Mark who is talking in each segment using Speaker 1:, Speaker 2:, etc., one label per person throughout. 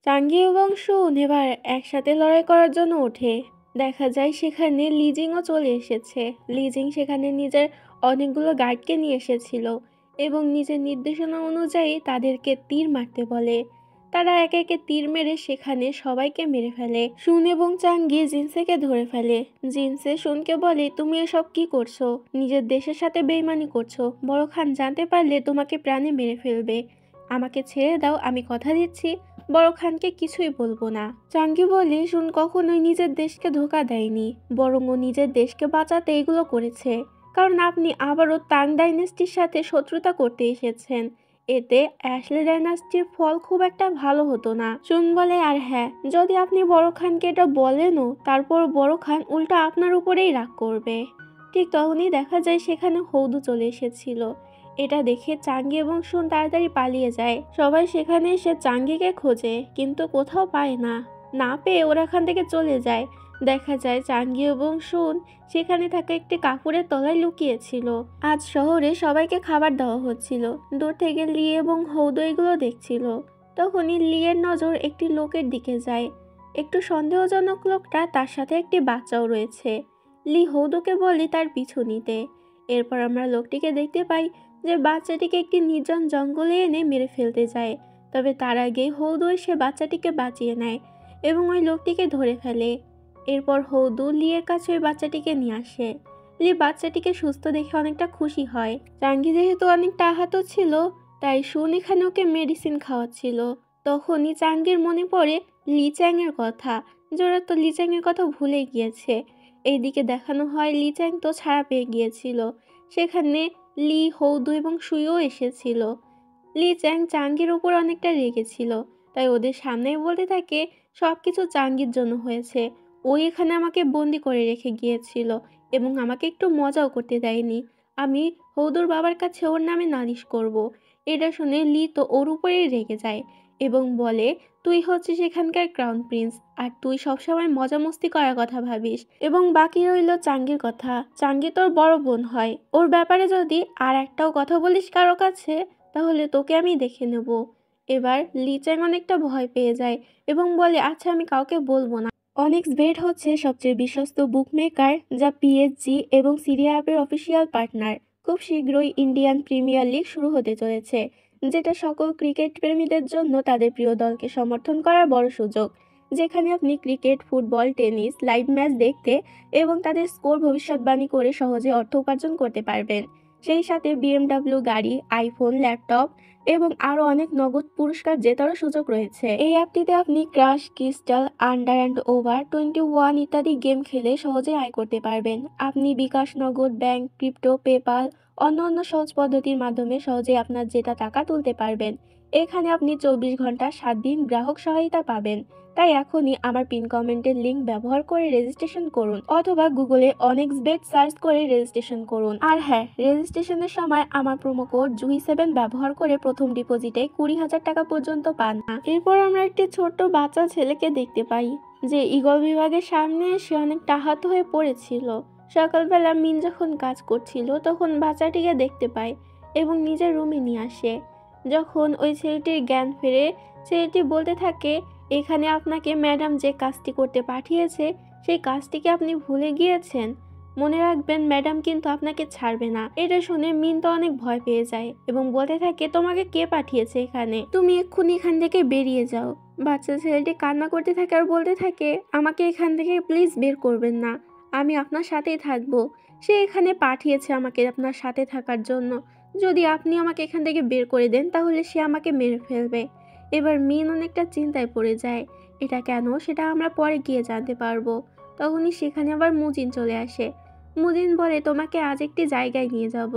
Speaker 1: চাঙ্গি এবং শুন এবার একসাথে লড়াই করার জন্য ওঠে। দেখা যায় সেখানে লিজিংও চলে এসেছে। লিজিং সেখানে নিজের অনেকগুলো গার্ডকে নিয়ে এসেছিল এবং নিজের নির্দেশনা অনুযায়ী তাদেরকে তীর মারতে বলে। তারা একে একে তীর মেরে সেখানে সবাইকে মেরে ফেলে। শুন এবং চাঙ্গি জিনসেকে ধরে ফেলে। জিনসে শুনকে বলে, তুমি এসব কি করছো? নিজের দেশের সাথে বেইমানি করছো। বড় খান জানতে পারলে তোমাকে প্রাণে মেরে ফেলবে। আমাকে ছেড়ে দাও, আমি কথা দিচ্ছি বড় খানকে কিছুই বলবো না। চাঙ্গি বলে, শুন কখনোই নিজের দেশকে ধোঁকা দেয়নি, বরং ও নিজের দেশকে বাঁচাতে এগুলো করেছে। কারণ আপনি আবারও তাং ডাইনেস্টির সাথে শত্রুতা করতে এসেছেন। এতে অ্যাশলে ডাইনাস্টির ফল খুব একটা ভালো হতো না। শুন বলে, আর হ্যাঁ, যদি আপনি বড় খানকে এটা বলেনও, তারপর বড় খান উল্টা আপনার উপরেই রাগ করবে। ঠিক তখনই দেখা যায় সেখানে হৌদু চলে এসেছিল। এটা দেখে চাঙ্গি এবং শুন তাড়াতাড়ি পালিয়ে যায়। সবাই সেখানে এসে চাঙ্গিকে খোঁজে, কিন্তু কোথাও পায় না। না পেয়ে ওরা এখান থেকে চলে যায়। দেখা যায় চাঙ্গি এবং শুন সেখানে থাকা একটি কাপড়ের তলায় লুকিয়েছিল। আজ শহরে সবাইকে খাবার দেওয়া হচ্ছিল। দূর থেকে লি এবং হৌদু এগুলো দেখছিল। তখনই লিয়ের নজর একটি লোকের দিকে যায়। একটু সন্দেহজনক লোকটা, তার সাথে একটি বাচ্চাও রয়েছে। লি হৌদুকে বলে তার পিছু নিতে। এরপর আমরা লোকটিকে দেখতে পাই যে বাচ্চাটিকে একটি নির্জন জঙ্গলে এনে মেরে ফেলতে যায়। তবে তার আগেই হৌদু এসে বাচ্চাটিকে বাঁচিয়ে নেয় এবং ওই লোকটিকে ধরে ফেলে। এরপর হৌদু লিয়ের কাছে ওই বাচ্চাটিকে নিয়ে আসে। লি বাচ্চাটিকে সুস্থ দেখে অনেকটা খুশি হয়। চাঙ্গি যেহেতু অনেকটা আহত ছিল, তাই শুন এখানে ওকে মেডিসিন খাওয়াচ্ছিল। তখনই চাঙ্গির মনে পড়ে লি চ্যাংয়ের কথা। জোরা তো লি চ্যাংয়ের কথা ভুলে গিয়েছে। এইদিকে দেখানো হয় লি চ্যাং তো ছাড়া পেয়ে গিয়েছিল। সেখানে লি, হৌদু এবং সুইও এসেছিল। লি চ্যাং চাঙ্গির উপর অনেকটা রেগেছিল, তাই ওদের সামনেই বলতে থাকে সবকিছু চাঙ্গির জন্য হয়েছে। ওই এখানে আমাকে বন্দি করে রেখে গিয়েছিল এবং আমাকে একটু মজাও করতে দেয়নি। আমি হৌদুর বাবার কাছে ওর নামে নালিশ করব। এটা শুনে লি তো ওর উপরেই রেগে যায় এবং বলে, তুই হচ্ছিস এখানকার ক্রাউন প্রিন্স, আর তুই সবসময় মজা মস্তি করার কথা ভাবিস। এবং বাকি রইল চাঙ্গির কথা। চাঙ্গি তোর বড় বোন হয়, ওর ব্যাপারে যদি আর একটাও কথা বলিস কারো কাছে, তাহলে তোকে আমি দেখে নেব। এবার লি চ্যাং অনেকটা ভয় পেয়ে যায় এবং বলে, আচ্ছা আমি কাউকে বলবো না। অনিক্স বেট হচ্ছে সবচেয়ে বিশ্বস্ত বুকমেকার, যা পিএসজি এবং সিরিয়া অ্যাপের অফিসিয়াল পার্টনার। খুব শীঘ্রই ইন্ডিয়ান প্রিমিয়ার লিগ শুরু হতে চলেছে, যেটা সকল ক্রিকেট প্রেমীদের জন্য তাদের প্রিয় দলকে সমর্থন করার বড় সুযোগ। যেখানে আপনি cricket, football, tennis live match দেখতে এবং তাদের স্কোর ভবিষ্যৎবাণী করে সহজে অর্থ উপার্জন করতে পারবেন। সেই সাথে বিএমডাব্লিউ গাড়ি, আইফোন, ল্যাপটপ এবং আরও অনেক নগদ পুরস্কার জেতারও সুযোগ রয়েছে। এই অ্যাপটিতে আপনি crash, crystal, under and over 21 ইত্যাদি গেম খেলে সহজে আয় করতে পারবেন। আপনি বিকাশ, নগদ, ব্যাংক, ক্রিপ্টো, পেপাল অন্যান্য সহজ পদ্ধতির মাধ্যমে সহজে আপনার জেতা টাকা তুলতে পারবেন। এখানে আপনি 24 ঘন্টা 7 দিন গ্রাহক সহায়তা পাবেন। তাই এখনই আমার পিন কমেন্টের লিঙ্ক ব্যবহার করে রেজিস্ট্রেশন করুন, অথবা গুগলে অনেক্স বেট সার্চ করে রেজিস্ট্রেশন করুন। আর হ্যাঁ, রেজিস্ট্রেশনের সময় আমার প্রোমো কোড জুহি7 ব্যবহার করে প্রথম ডিপোজিটে 20,000 টাকা পর্যন্ত পান না। এরপর আমরা একটি ছোট্ট বাচ্চা ছেলেকে দেখতে পাই, যে ঈগল বিভাগের সামনে এসে অনেক আহত হয়ে পড়েছিল। সকালবেলা মিন যখন কাজ করছিল, তখন বাচ্চাটিকে দেখতে পায় এবং নিজের রুমে নিয়ে আসে। যখন ওই ছেলেটির জ্ঞান ফেরে, ছেলেটি বলতে থাকে, এখানে আপনাকে ম্যাডাম যে কাজটি করতে পাঠিয়েছে, সেই কাজটিকে আপনি ভুলে গিয়েছেন। মনে রাখবেন, ম্যাডাম কিন্তু আপনাকে ছাড়বে না। এটা শুনে মিন তো অনেক ভয় পেয়ে যায় এবং বলতে থাকে, তোমাকে কে পাঠিয়েছে এখানে? তুমি এক্ষুনি এখান থেকে বেরিয়ে যাও। বাচ্চা ছেলেটি কান্না করতে থাকে আর বলতে থাকে, আমাকে এখান থেকে প্লিজ বের করবেন না, আমি আপনার সাথেই থাকবো। সে এখানে পাঠিয়েছে আমাকে আপনার সাথে থাকার জন্য। যদি আপনি আমাকে এখান থেকে বের করে দেন, তাহলে সে আমাকে মেরে ফেলবে। এবার মিন অনেকটা চিন্তায় পড়ে যায়। এটা কেন, সেটা আমরা পরে গিয়ে জানতে পারবো। তখনই সেখানে আবার মুজিন চলে আসে। মুজিন বলে, তোমাকে আজ একটি জায়গায় নিয়ে যাব।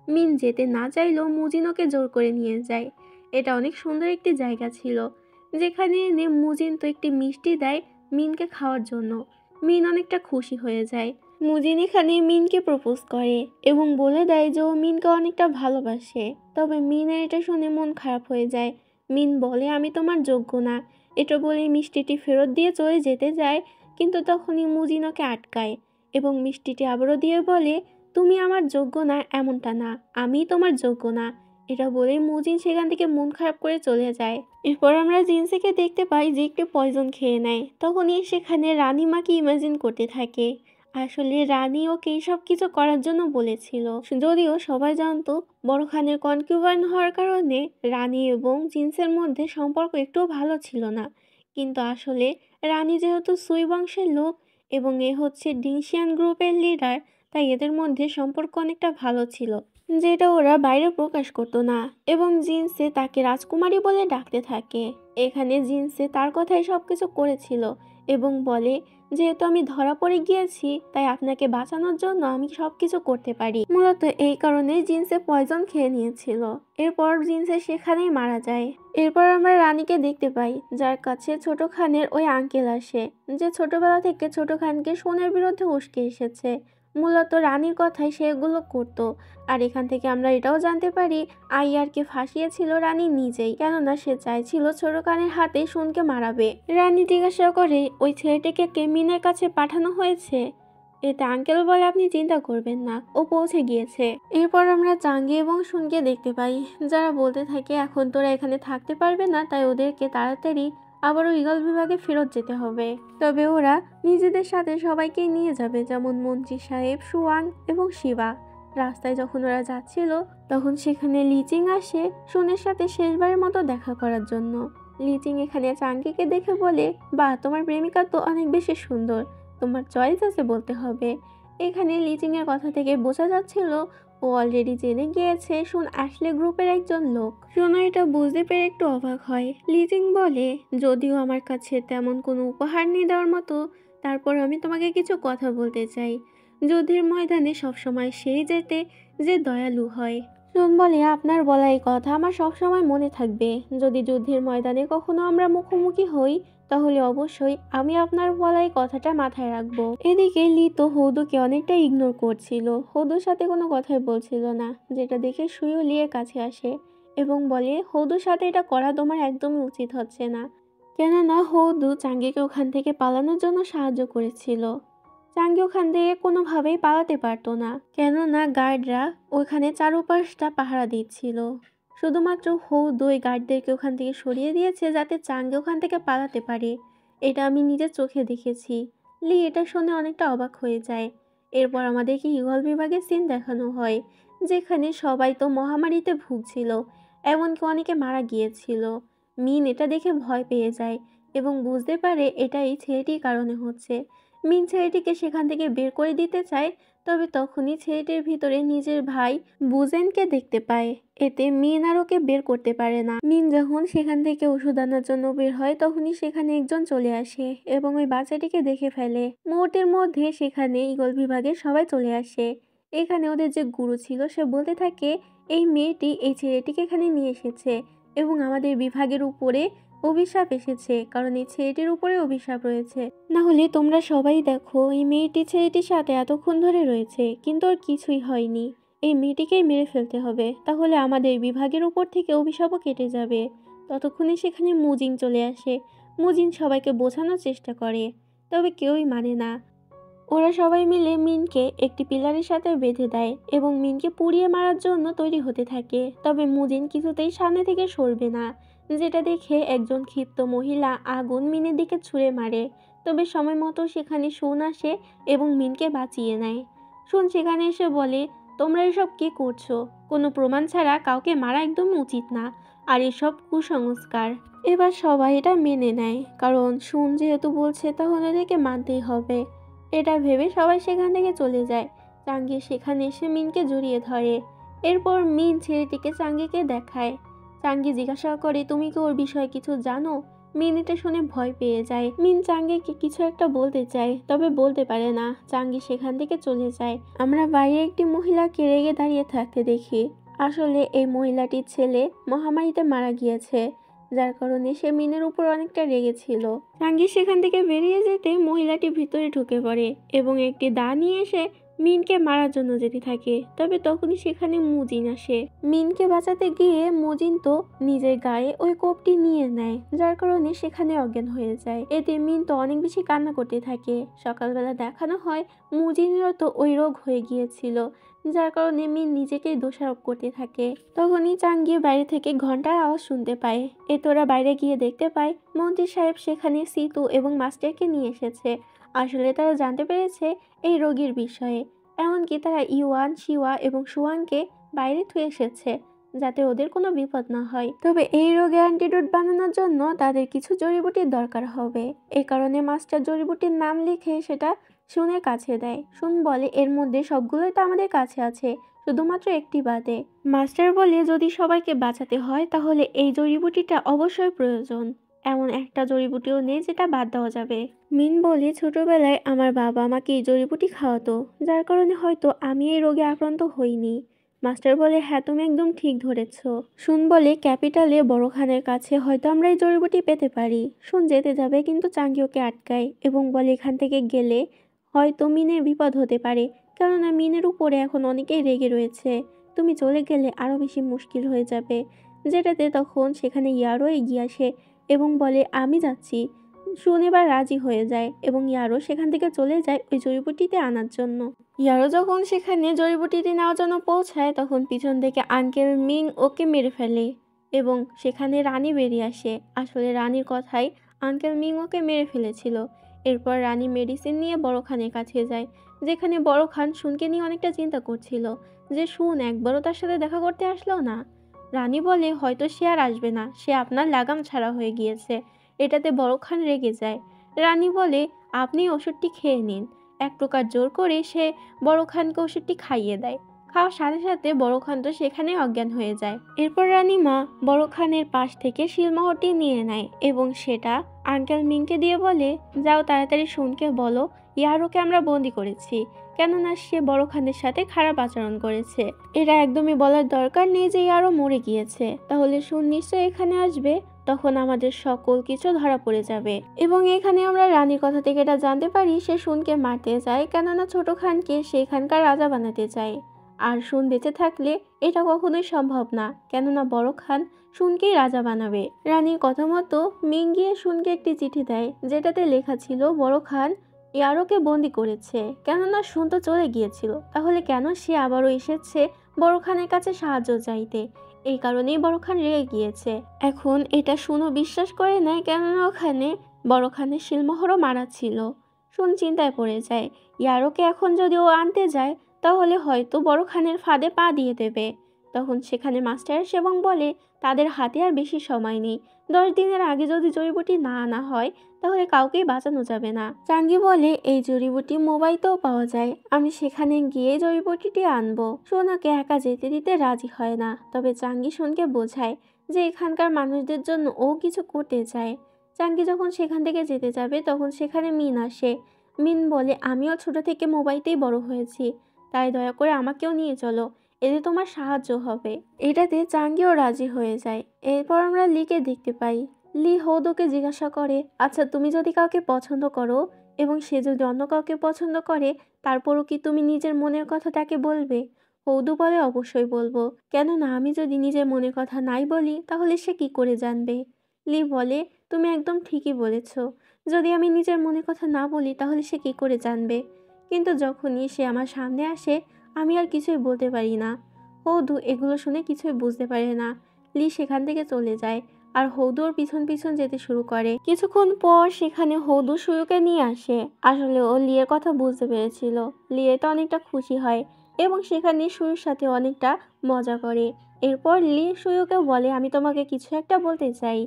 Speaker 1: মিন যেতে না চাইলেও মুজিন ওকে জোর করে নিয়ে যায়। এটা অনেক সুন্দর একটি জায়গা ছিল, যেখানে এনে মুজিন তো একটি মিষ্টি দেয় মিনকে খাওয়ার জন্য। মিন অনেকটা খুশি হয়ে যায়। মুজিন এখানে মিনকে প্রপোজ করে এবং বলে দেয় যে ও মিনকে অনেকটা ভালোবাসে। তবে মিনের এটা শুনে মন খারাপ হয়ে যায়। মিন বলে, আমি তোমার যোগ্য না। এটা বলে মিষ্টিটি ফেরত দিয়ে চলে যেতে যায়, কিন্তু তখনই মুজিন ওকে আটকায় এবং মিষ্টিটি আবারও দিয়ে বলে, তুমি আমার যোগ্য না এমনটা না, আমিই তোমার যোগ্য না। এটা বলেই মুজিন সেখান থেকে মন খারাপ করে চলে যায়। এরপর আমরা জিনসিকে দেখতে পাই যে একটু পয়জন খেয়ে নেয়। তখনই সেখানে রানীমাকে ইমাজিন করতে থাকে। আসলে রানী ওকে সব কিছু করার জন্য বলেছিল। যদিও সবাই জানতো বড় খানের কনকিউবাইন হওয়ার কারণে রানী এবং জিনসের মধ্যে সম্পর্ক একটুও ভালো ছিল না, কিন্তু আসলে রানী যেহেতু সুই বংশের লোক এবং এ হচ্ছে ডিংশিয়ান গ্রুপের লিডার, তাই এদের মধ্যে সম্পর্ক অনেকটা ভালো ছিল, যেটা ওরা বাইরে প্রকাশ করতো না। এবং জিনসে তাকে রাজকুমারী বলে ডাকতে থাকে। এখানে জিনসে তার কথাই সবকিছু করেছিল এবং বলে, যেহেতু আমি ধরা পড়ে গিয়েছি তাই আপনাকে বাঁচানোর জন্য আমি সবকিছু করতে পারি। মূলত এই কারণে জিনসে পয়জন খেয়ে নিয়েছিল। এরপর জিনসে সেখানেই মারা যায়। এরপর আমরা রানীকে দেখতে পাই, যার কাছে ছোট খানের ওই আঙ্কেল আসে, যে ছোটবেলা থেকে ছোট খানকে সোনের বিরুদ্ধে উস্কে এসেছে। মূলত রানীর কথাই সেগুলো করতো। আর এখান থেকে আমরা এটাও জানতে পারি আইয়ারকে ফাঁসিয়েছিল রানী নিজেই, কেননা সে চাইছিল ছোট খানের হাতে সোনকে মারাবে। রানী জিজ্ঞাসা করে ওই ছেলেটিকে কে মিনের কাছে পাঠানো হয়েছে। এতে আঙ্কেল বলে, আপনি চিন্তা করবেন না, ও পৌঁছে গিয়েছে। এরপর আমরা চাঙ্গি এবং সুনকে দেখতে পাই, যারা বলতে থাকে এখন তোরা এখানে থাকতে পারবে না, তাই ওদেরকে তাড়াতাড়ি আবারও ঈগল বিভাগে ফেরত যেতে হবে। তবে ওরা নিজেদের সাথে সবাইকে নিয়ে যাবে, যেমন মন্ত্রী সাহেব, সুয়াং এবং শিবা। রাস্তায় যখন ওরা যাচ্ছিল তখন সেখানে লিচিং আসে সুনের সাথে শেষবারের মতো দেখা করার জন্য। লিচিং এখানে চাঙ্গিকে দেখে বলে, বা তোমার প্রেমিকা তো অনেক বেশি সুন্দর, তোমার চয়েস আছে বলতে হবে। এখানে লিচিং এর কথা থেকে বোঝা যাচ্ছিল ও অলরেডি জেনে গিয়েছে সুন অ্যাশলে গ্রুপের একজন লোক। সুনো এটা বুঝতে পেরে একটু অবাক হয়। লিচিং বলে, যদিও আমার কাছে তেমন কোনো উপহার নেই দেওয়ার মতো, তারপর আমি তোমাকে কিছু কথা বলতে চাই। যুদ্ধের ময়দানে সবসময় সেই যেতে যে দয়ালু হয়। সুন বলে, আপনার বলা এই কথা আমার সবসময় মনে থাকবে। যদি যুদ্ধের ময়দানে কখনো আমরা মুখোমুখি হই তাহলে অবশ্যই আমি আপনার বলা এই কথাটা মাথায় রাখবো। এদিকে লি তো হৌদুকে অনেকটা ইগনোর করছিল, হৌদুর সাথে কোনো কথাই বলছিল না, যেটা দেখে সুইও লিয়ের কাছে আসে এবং বলে, হৌদুর সাথে এটা করা তোমার একদমই উচিত হচ্ছে না, কেননা হৌদু চাঙ্গিকে ওখান থেকে পালানোর জন্য সাহায্য করেছিল। চাঙ্গি ওখান থেকে কোনোভাবেই পালাতে পারতো না, কেননা গার্ডরা ওখানে চারপাশটা পাহারা দিচ্ছিল। শুধুমাত্র হৌদু ওই গার্ডদেরকে ওখান থেকে সরিয়ে দিয়েছে যাতে চাঙ্গি ওখান থেকে পালাতে পারে। এটা আমি নিজের চোখে দেখেছি। লি এটা শুনে অনেকটা অবাক হয়ে যায়। এরপর আমাদেরকে ঈগল বিভাগের সিন দেখানো হয়, যেখানে সবাই তো মহামারীতে ভুগছিল, এমনকি অনেকে মারা গিয়েছিল। মিন এটা দেখে ভয় পেয়ে যায় এবং বুঝতে পারে এটা এই ছেলেটির কারণে হচ্ছে। মিন ছেলেটিকে সেখান থেকে বের করে দিতে চায়, তবে তখনই ছেলেটির ভিতরে নিজের ভাই বুজেনকে দেখতে পায়। এতে মিন আর ওকে বের করতে পারে না। মিন যখন সেখান থেকে ওষুধ আনার জন্য বের হয় তখনই সেখানে একজন চলে আসে এবং ওই বাচ্চাটিকে দেখে ফেলে। মুহূর্তের মধ্যে সেখানে ঈগল বিভাগের সবাই চলে আসে। এখানে ওদের যে গুরু ছিল সে বলতে থাকে, এই মেয়েটি এই ছেলেটিকে এখানে নিয়ে এসেছে এবং আমাদের বিভাগের উপরে অভিশাপ এসেছে, কারণ এই ছেলেটির উপরে অভিশাপ রয়েছে। না হলে তোমরা সবাই দেখো, এই মেয়েটি ছেলেটির সাথে এতক্ষণ ধরে রয়েছে কিন্তু ওর কিছুই হয়নি। এই মেয়েটিকেই মেরে ফেলতে হবে, তাহলে আমাদের বিভাগের উপর থেকে অভিশাপও কেটে যাবে। ততক্ষণে সেখানে মুজিন চলে আসে। মুজিন সবাইকে বোঝানোর চেষ্টা করে, তবে কেউই মানে না। ওরা সবাই মিলে মিনকে একটি পিলারের সাথে বেঁধে দেয় এবং মিনকে পুড়িয়ে মারার জন্য তৈরি হতে থাকে, তবে মুজিন কিছুতেই সামনে থেকে সরবে না, যেটা দেখে একজন ক্ষিপ্ত মহিলা আগুন মিনের দিকে ছুঁড়ে মারে। তবে সময় মতো সেখানে সুন আসে এবং মিনকে বাঁচিয়ে নেয়। সুন সেখানে এসে বলে, তোমরা এসব কি করছো? কোনো প্রমাণ ছাড়া কাউকে মারা একদম উচিত না, আর এসব কুসংস্কার। এবার সবাই এটা মেনে নেয়, কারণ সুন যেহেতু বলছে তাহলে এদেরকে মানতেই হবে। এটা ভেবে সবাই সেখান থেকে চলে যায়। চাঙ্গি সেখানে এসে মিনকে জড়িয়ে ধরে। এরপর মিন ছেলেটিকে চাঙ্গিকে দেখায়। চাঙ্গি জিজ্ঞাসা করে, তুমি কি ওর বিষয়ে কিছু জানো? মিন এটা শুনে ভয় পেয়ে যায়। মিন চাঙ্গিকে কিছু একটা বলতে চায়, তবে বলতে পারে না। চাঙ্গি সেখান থেকে চলে যায়। আমরা বাইরে একটি মহিলাকে রেগে দাঁড়িয়ে থাকতে দেখি। আসলে এই মহিলাটির ছেলে মহামারীতে মারা গিয়েছে, যার কারণে সে মিনের উপর অনেকটা রেগেছিল। চাঙ্গি সেখান থেকে বেরিয়ে যেতে মহিলাটি ভিতরে ঢুকে পড়ে এবং একটি দা নিয়ে এসে মিনকে মারার জন্য যেতে থাকে। তবে তখনই সেখানে মুজিন আসে। মিনকে বাঁচাতে গিয়ে মুজিন তো নিজের গায়ে ওই কোপটি নিয়ে নেয়, যার কারণে সেখানে অজ্ঞান হয়ে যায়। এতে মিন তো অনেক বেশি কান্না করতে থাকে। সকালবেলা দেখানো হয় মুজিনেরও তো ওই রোগ হয়ে গিয়েছিল, যার কারণে মিন নিজেকেই দোষারোপ করতে থাকে। তখনই চাঙ্গি বাইরে থেকে ঘন্টার আওয়াজ শুনতে পায়। এতে ওরা বাইরে গিয়ে দেখতে পায় মন্ত্রী সাহেব সেখানে সিতু এবং মাস্টারকে নিয়ে এসেছে। আসলে তারা জানতে পেরেছে এই রোগীর বিষয়ে। এমনকি তারা ইউয়ান, শিওয়া এবং সুয়ানকে বাইরে থুয়ে এসেছে, যাতে ওদের কোনো বিপদ না হয়। তবে এই রোগে অ্যান্টিডোট বানানোর জন্য তাদের কিছু জড়িবুটির দরকার হবে। এই কারণে মাস্টার জড়িবুটির নাম লিখে সেটা শুনের কাছে দেয়। শুন বলে, এর মধ্যে সবগুলোই তো আমাদের কাছে আছে, শুধুমাত্র একটি বাদে। মাস্টার বলে, যদি সবাইকে বাঁচাতে হয় তাহলে এই জড়িবুটিটা অবশ্যই প্রয়োজন। এমন একটা জড়িবুটিও নেই যেটা বাদ দেওয়া যাবে। মিন বলে, ছোটবেলায় আমার বাবা আমাকে এই জড়িবুটি খাওয়াতো, যার কারণে হয়তো আমি এই রোগে আক্রান্ত হইনি। মাস্টার বলে, হ্যাঁ তুমি একদম ঠিক ধরেছ। শুন বলে, ক্যাপিটালে বড় খানের কাছে হয়তো আমরা এই জড়িবুটি পেতে পারি। শুন যেতে যাবে কিন্তু চাঙ্গি ওকে আটকায় এবং বলে, এখান থেকে গেলে হয়তো মিনের বিপদ হতে পারে, কেননা মিনের উপরে এখন অনেকেই রেগে রয়েছে। তুমি চলে গেলে আরও বেশি মুশকিল হয়ে যাবে। যেটাতে তখন সেখানে ইয়ারও এগিয়ে আসে এবং বলে, আমি যাচ্ছি। শুন এবার রাজি হয়ে যায় এবং ইয়ারও সেখান থেকে চলে যায় ওই জড়িবুটিতে আনার জন্য। ইয়ারও যখন সেখানে জড়িবুটিটি নেওয়ার জন্য পৌঁছায়, তখন পিছন থেকে আঙ্কেল মিং ওকে মেরে ফেলে এবং সেখানে রানী বেরিয়ে আসে। আসলে রানীর কথাই আঙ্কেল মিং ওকে মেরে ফেলেছিল। এরপর রানী মেডিসিন নিয়ে বড় খানের কাছে যায়, যেখানে বড় খান শুনকে নিয়ে অনেকটা চিন্তা করছিল যে শুন একবারও তার সাথে দেখা করতে আসলো না। রানী বলে, হয়তো সে আর আসবে না, সে আপনার লাগাম ছাড়া হয়ে গিয়েছে। এটাতে বড় খান রেগে যায়। রানী বলে, আপনি ওষুধটি খেয়ে নিন। এক প্রকার জোর করে সে বড় খানকে ওষুধটি খাইয়ে দেয়। খাওয়ার সাথে সাথে বড় খান তো সেখানে অজ্ঞান হয়ে যায়। এরপর রানীমা বড় খানের পাশ থেকে শিলমোহরটি নিয়ে নেয় এবং সেটা আঙ্কেল মিংকে দিয়ে বলে, যাও তাড়াতাড়ি শুনকে বলো ইয়ারোকে আমরা বন্দি করেছি, কেননা সে বড় খানের সাথে খারাপ আচরণ করেছে। এরা একদমই বলার দরকার নেই যে ইয়ারও মরে গিয়েছে, তাহলে শুন নিশ্চয়ই এখানে আসবে, তখন আমাদের সকল কিছু ধরা পড়ে যাবে। এবং এখানে আমরা রানীর কথা থেকে এটা জানতে পারি সে শুনকে মারতে চায়, কেননা ছোট খানকে সেখানকার রাজা বানাতে চায়। আর শুন বেঁচে থাকলে এটা কখনোই সম্ভব না, কেননা বড় খান শুনকেই রাজা বানাবে। রানীর কথা মতো মিং গিয়ে শুনকে একটি চিঠি দেয়, যেটাতে লেখা ছিল বড় খান ইয়ারোকে বন্দি করেছে, কেননা শুন তো চলে গিয়েছিল, তাহলে কেন সে আবারও এসেছে বড় খানের কাছে সাহায্য চাইতে। এই কারণেই বড় খান রেগে গিয়েছে। এখন এটা শুনো বিশ্বাস করে নেয়, কেননা ওখানে বড় খানের শিলমোহরও মারা ছিল। শুন চিন্তায় পড়ে যায়, ইয়ারোকে এখন যদি ও আনতে যায় তাহলে হয়তো বড় খানের ফাঁদে পা দিয়ে দেবে। তখন সেখানে মাস্টার আসে এবং বলে, তাদের হাতে আর বেশি সময় নেই, 10 দিনের আগে যদি জড়িবুটি না আনা হয় তাহলে কাউকেই বাঁচানো যাবে না। চাঙ্গি বলে, এই জড়িবুটি মোবাইলতেও পাওয়া যায়, আমি সেখানে গিয়ে জড়িবুটিটি আনবো। সোনাকে একা যেতে দিতে রাজি হয় না, তবে চাঙ্গি শুনকে বোঝায় যে এখানকার মানুষদের জন্য ও কিছু করতে চায়। চাঙ্গি যখন সেখান থেকে যেতে যাবে তখন সেখানে মিন আসে। মিন বলে, আমিও ছোট থেকে মোবাইলতেই বড় হয়েছি, তাই দয়া করে আমাকেও নিয়ে চলো, এতে তোমার সাহায্য হবে। এটাতে চাঙ্গিও রাজি হয়ে যায়। এরপর আমরা লিকে দেখতে পাই। লি হৌদোকে জিজ্ঞাসা করে, আচ্ছা তুমি যদি কাউকে পছন্দ করো এবং সে যদি অন্য কাউকে পছন্দ করে, তারপরও কি তুমি নিজের মনের কথা তাকে বলবে? হৌদু বলে, অবশ্যই বলবো, কেননা আমি যদি নিজের মনের কথা নাই বলি তাহলে সে কি করে জানবে? লি বলে, তুমি একদম ঠিকই বলেছ, যদি আমি নিজের মনের কথা না বলি তাহলে সে কি করে জানবে? কিন্তু যখনই সে আমার সামনে আসে আমি আর কিছুই বলতে পারি না। হৌদু এগুলো শুনে কিছুই বুঝতে পারে না। লি সেখান থেকে চলে যায় আর হৌদু ওর পিছন পিছন যেতে শুরু করে। কিছুক্ষণ পর সেখানে হৌদু সুয়ুকে নিয়ে আসে। আসলে ও লিয়ের কথা বুঝতে পেরেছিল। লি এতে অনেকটা খুশি হয় এবং সেখানে সুয়ুর সাথে অনেকটা মজা করে। এরপর লি সুয়ুকে বলে, আমি তোমাকে কিছু একটা বলতে চাই।